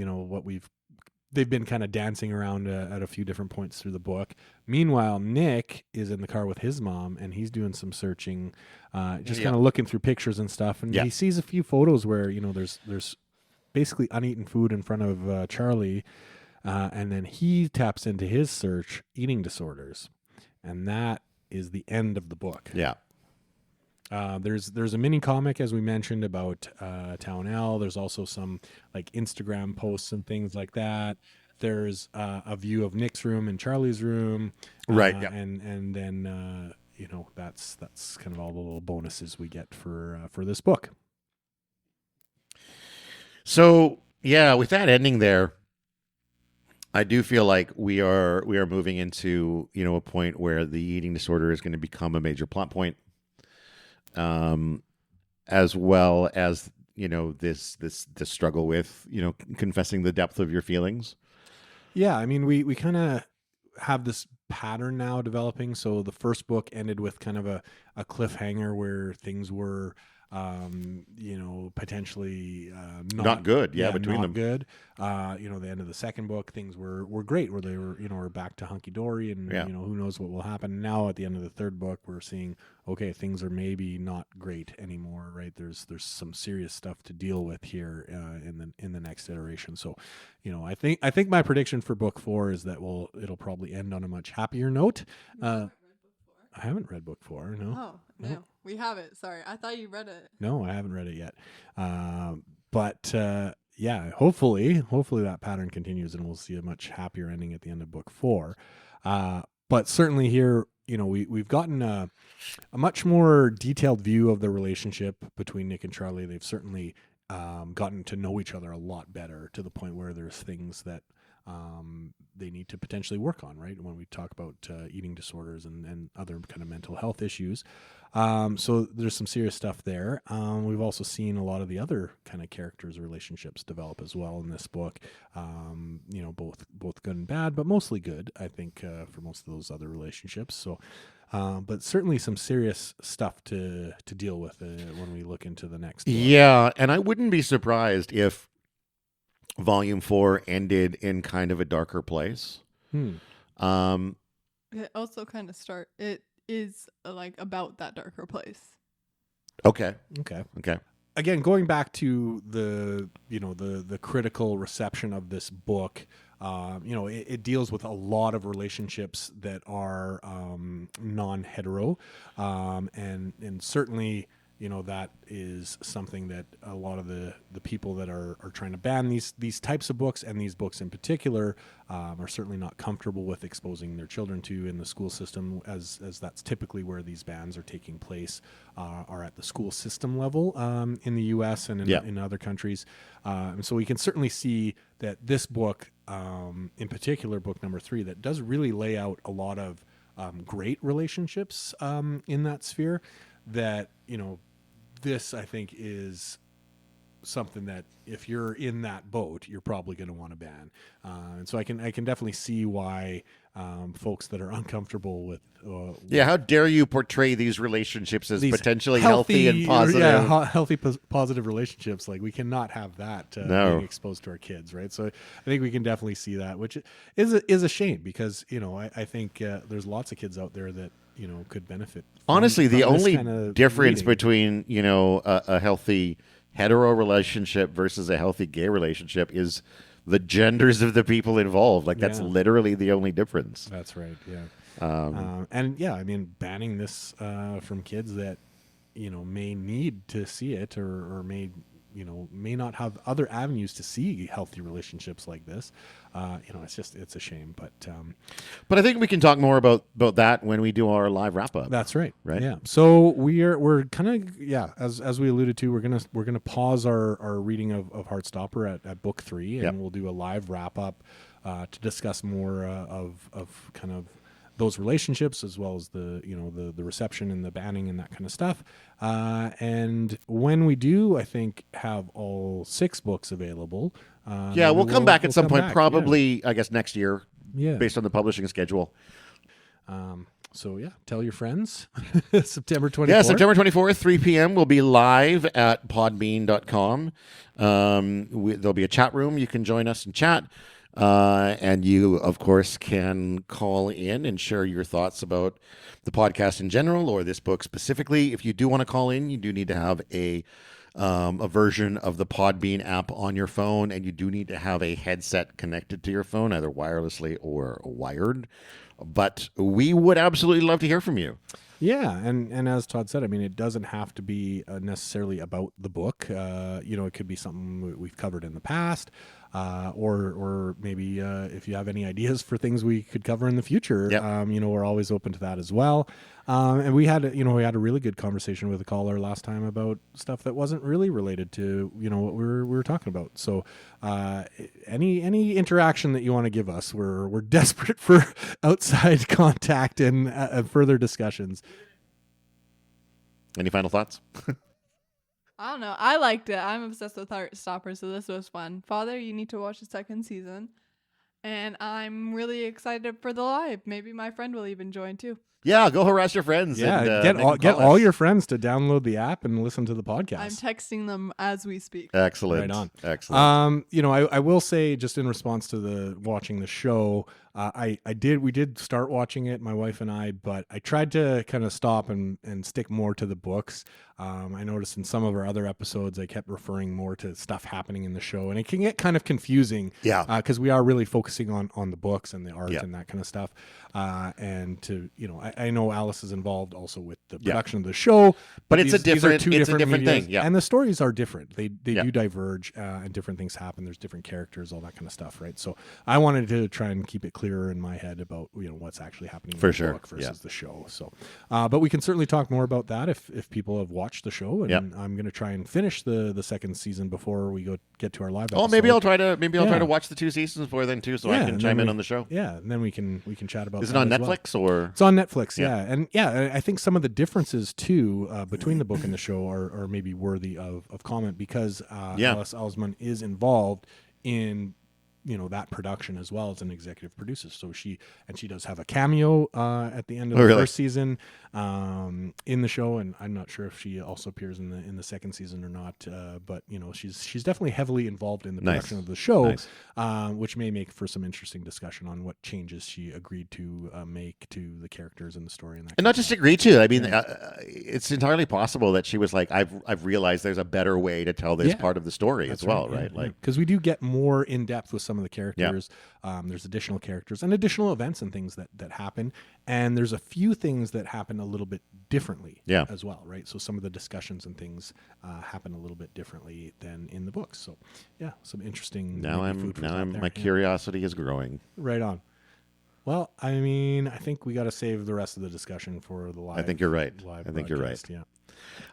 they've been kind of dancing around at a few different points through the book. Meanwhile, Nick is in the car with his mom, and he's doing some searching, kind of looking through pictures and stuff. And he sees a few photos where, there's basically uneaten food in front of Charlie. And then he taps into his search, eating disorders. And that is the end of the book. Yeah. There's a mini comic, as we mentioned, about Town L. There's also some like Instagram posts and things like that. There's a view of Nick's room and Charlie's room, right? Yeah. And then that's kind of all the little bonuses we get for this book. So yeah, with that ending there, I do feel like we are moving into a point where the eating disorder is going to become a major plot point. As well as this struggle with confessing the depth of your feelings. Yeah, I mean we kind of have this pattern now developing. So the first book ended with kind of a cliffhanger where things were potentially not good. Yeah, between them. Good. The end of the second book, things were great, where they were back to hunky dory, and who knows what will happen. Now at the end of the third book, we're seeing things are maybe not great anymore. Right? There's some serious stuff to deal with here in the next iteration. So, I think my prediction for book 4 is that it'll probably end on a much happier note. I haven't read book 4. No. Oh, no. We have it. Sorry. I thought you read it. No, I haven't read it yet. But hopefully that pattern continues and we'll see a much happier ending at the end of book 4. But certainly here, we've gotten a much more detailed view of the relationship between Nick and Charlie. They've certainly gotten to know each other a lot better, to the point where there's things that they need to potentially work on, right? When we talk about eating disorders and other kind of mental health issues. So there's some serious stuff there. We've also seen a lot of the other kind of characters' relationships develop as well in this book. Both good and bad, but mostly good, I think, for most of those other relationships. So, but certainly some serious stuff to deal with when we look into the next book. Yeah, and I wouldn't be surprised if Volume 4 ended in kind of a darker place. It also kind of it is like about that darker place. Okay. Again, going back to the critical reception of this book, it deals with a lot of relationships that are non-hetero, and certainly that is something that a lot of the people that are trying to ban these types of books, and these books in particular, are certainly not comfortable with exposing their children to in the school system, as that's typically where these bans are taking place, are at the school system level in the U.S. and in other countries. And so we can certainly see that this book, in particular, book number 3, that does really lay out a lot of great relationships in that sphere. That this, I think, is something that if you're in that boat, you're probably going to want to ban. And so I can definitely see why folks that are uncomfortable with. How dare you portray these relationships as these potentially healthy and positive? Healthy, positive relationships. Like we cannot have that being exposed to our kids, right? So I think we can definitely see that, which is a shame because I think there's lots of kids out there that could benefit. Honestly, the only difference reading. between a healthy hetero relationship versus a healthy gay relationship is the genders of the people involved. Like that's literally the only difference. That's right. Yeah. Banning this from kids that may need to see it or may not have other avenues to see healthy relationships like this. It's a shame, but I think we can talk more about that when we do our live wrap up. That's right. Right. Yeah. So we're kind of as we alluded to, we're gonna pause our reading of Heartstopper at book 3, and we'll do a live wrap up to discuss more of kind of those relationships as well as the reception and the banning and that kind of stuff. And when we do, I think, have all 6 books available. We'll come back at some point, probably, I guess, next year, based on the publishing schedule. Tell your friends. September 24th. Yeah, September 24th, 3 p.m. We'll be live at podbean.com. There'll be a chat room. You can join us and chat. And you, of course, can call in and share your thoughts about the podcast in general or this book specifically. If you do want to call in, you do need to have a version of the Podbean app on your phone, and you do need to have a headset connected to your phone, either wirelessly or wired. But we would absolutely love to hear from you. Yeah, and as Todd said, I mean, it doesn't have to be necessarily about the book. It could be something we've covered in the past, or maybe if you have any ideas for things we could cover in the future, we're always open to that as well. And we had a really good conversation with a caller last time about stuff that wasn't really related to what we were talking about. So any interaction that you want to give us, we're desperate for outside contact and further discussions. Any final thoughts? I don't know. I liked it. I'm obsessed with Heartstoppers, so this was fun. Father, you need to watch the 2nd season. And I'm really excited for the live. Maybe my friend will even join too. Yeah, go harass your friends. Yeah, and, get all your friends to download the app and listen to the podcast. I'm texting them as we speak. Excellent. Right on. Excellent. I will say, just in response to watching the show, we did start watching it, my wife and I, but I tried to kind of stop and stick more to the books. I noticed in some of our other episodes, I kept referring more to stuff happening in the show, and it can get kind of confusing. Yeah. Because we are really focusing on the books and the art and that kind of stuff. And to I know Alice is involved also with the production of the show, but it's a different medias, thing. Yeah. And the stories are different. They do diverge, and different things happen. There's different characters, all that kind of stuff, right? So I wanted to try and keep it clearer in my head about what's actually happening in the book versus the show. So, but we can certainly talk more about that if people have watched the show. And I'm going to try and finish the 2nd season before we get to our live episode. Maybe I'll try to watch the 2 seasons before then too, so I can chime in on the show. Yeah, and then we can chat about. Is it on Netflix or? It's on Netflix. Yeah, and I think some of the differences too between the book and the show are maybe worthy of comment because Alice Oseman is involved in that production as well as an executive producer. So she does have a cameo at the end of the 1st season in the show, and I'm not sure if she also appears in the 2nd season or not. But she's definitely heavily involved in the production of the show, which may make for some interesting discussion on what changes she agreed to make to the characters and the story, and not just agreed to. I mean, it's entirely possible that she was like, I've realized there's a better way to tell this part of the story as well, right? Like, because we do get more in depth with some of the characters. There's additional characters and additional events and things that happen, and there's a few things that happen a little bit differently as well, right? So some of the discussions and things happen a little bit differently than in the books. So some interesting. My curiosity is growing. Right on. Well, I mean, I think we got to save the rest of the discussion for the live. I think you're right. Yeah.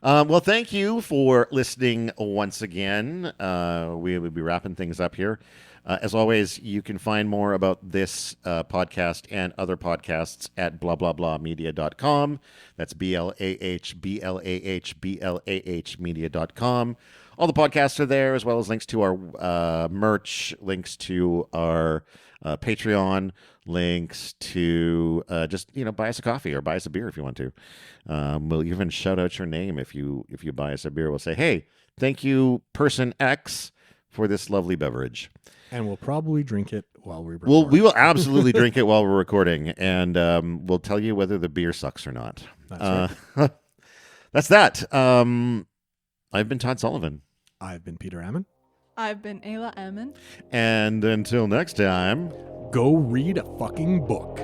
Well, thank you for listening once again. We will be wrapping things up here. As always, you can find more about this podcast and other podcasts at blahblahblahmedia.com. That's BLAHBLAHBLAH media.com. All the podcasts are there, as well as links to our merch, links to our Patreon, links to just buy us a coffee or buy us a beer if you want to. We'll even shout out your name if you buy us a beer. We'll say, hey, thank you, person X, for this lovely beverage. And we'll probably drink it while we record. We will absolutely drink it while we're recording, and we'll tell you whether the beer sucks or not. That's right. That's that. I've been Todd Sullivan. I've been Peter Ammon. I've been Ayla Oseman. And until next time, go read a fucking book.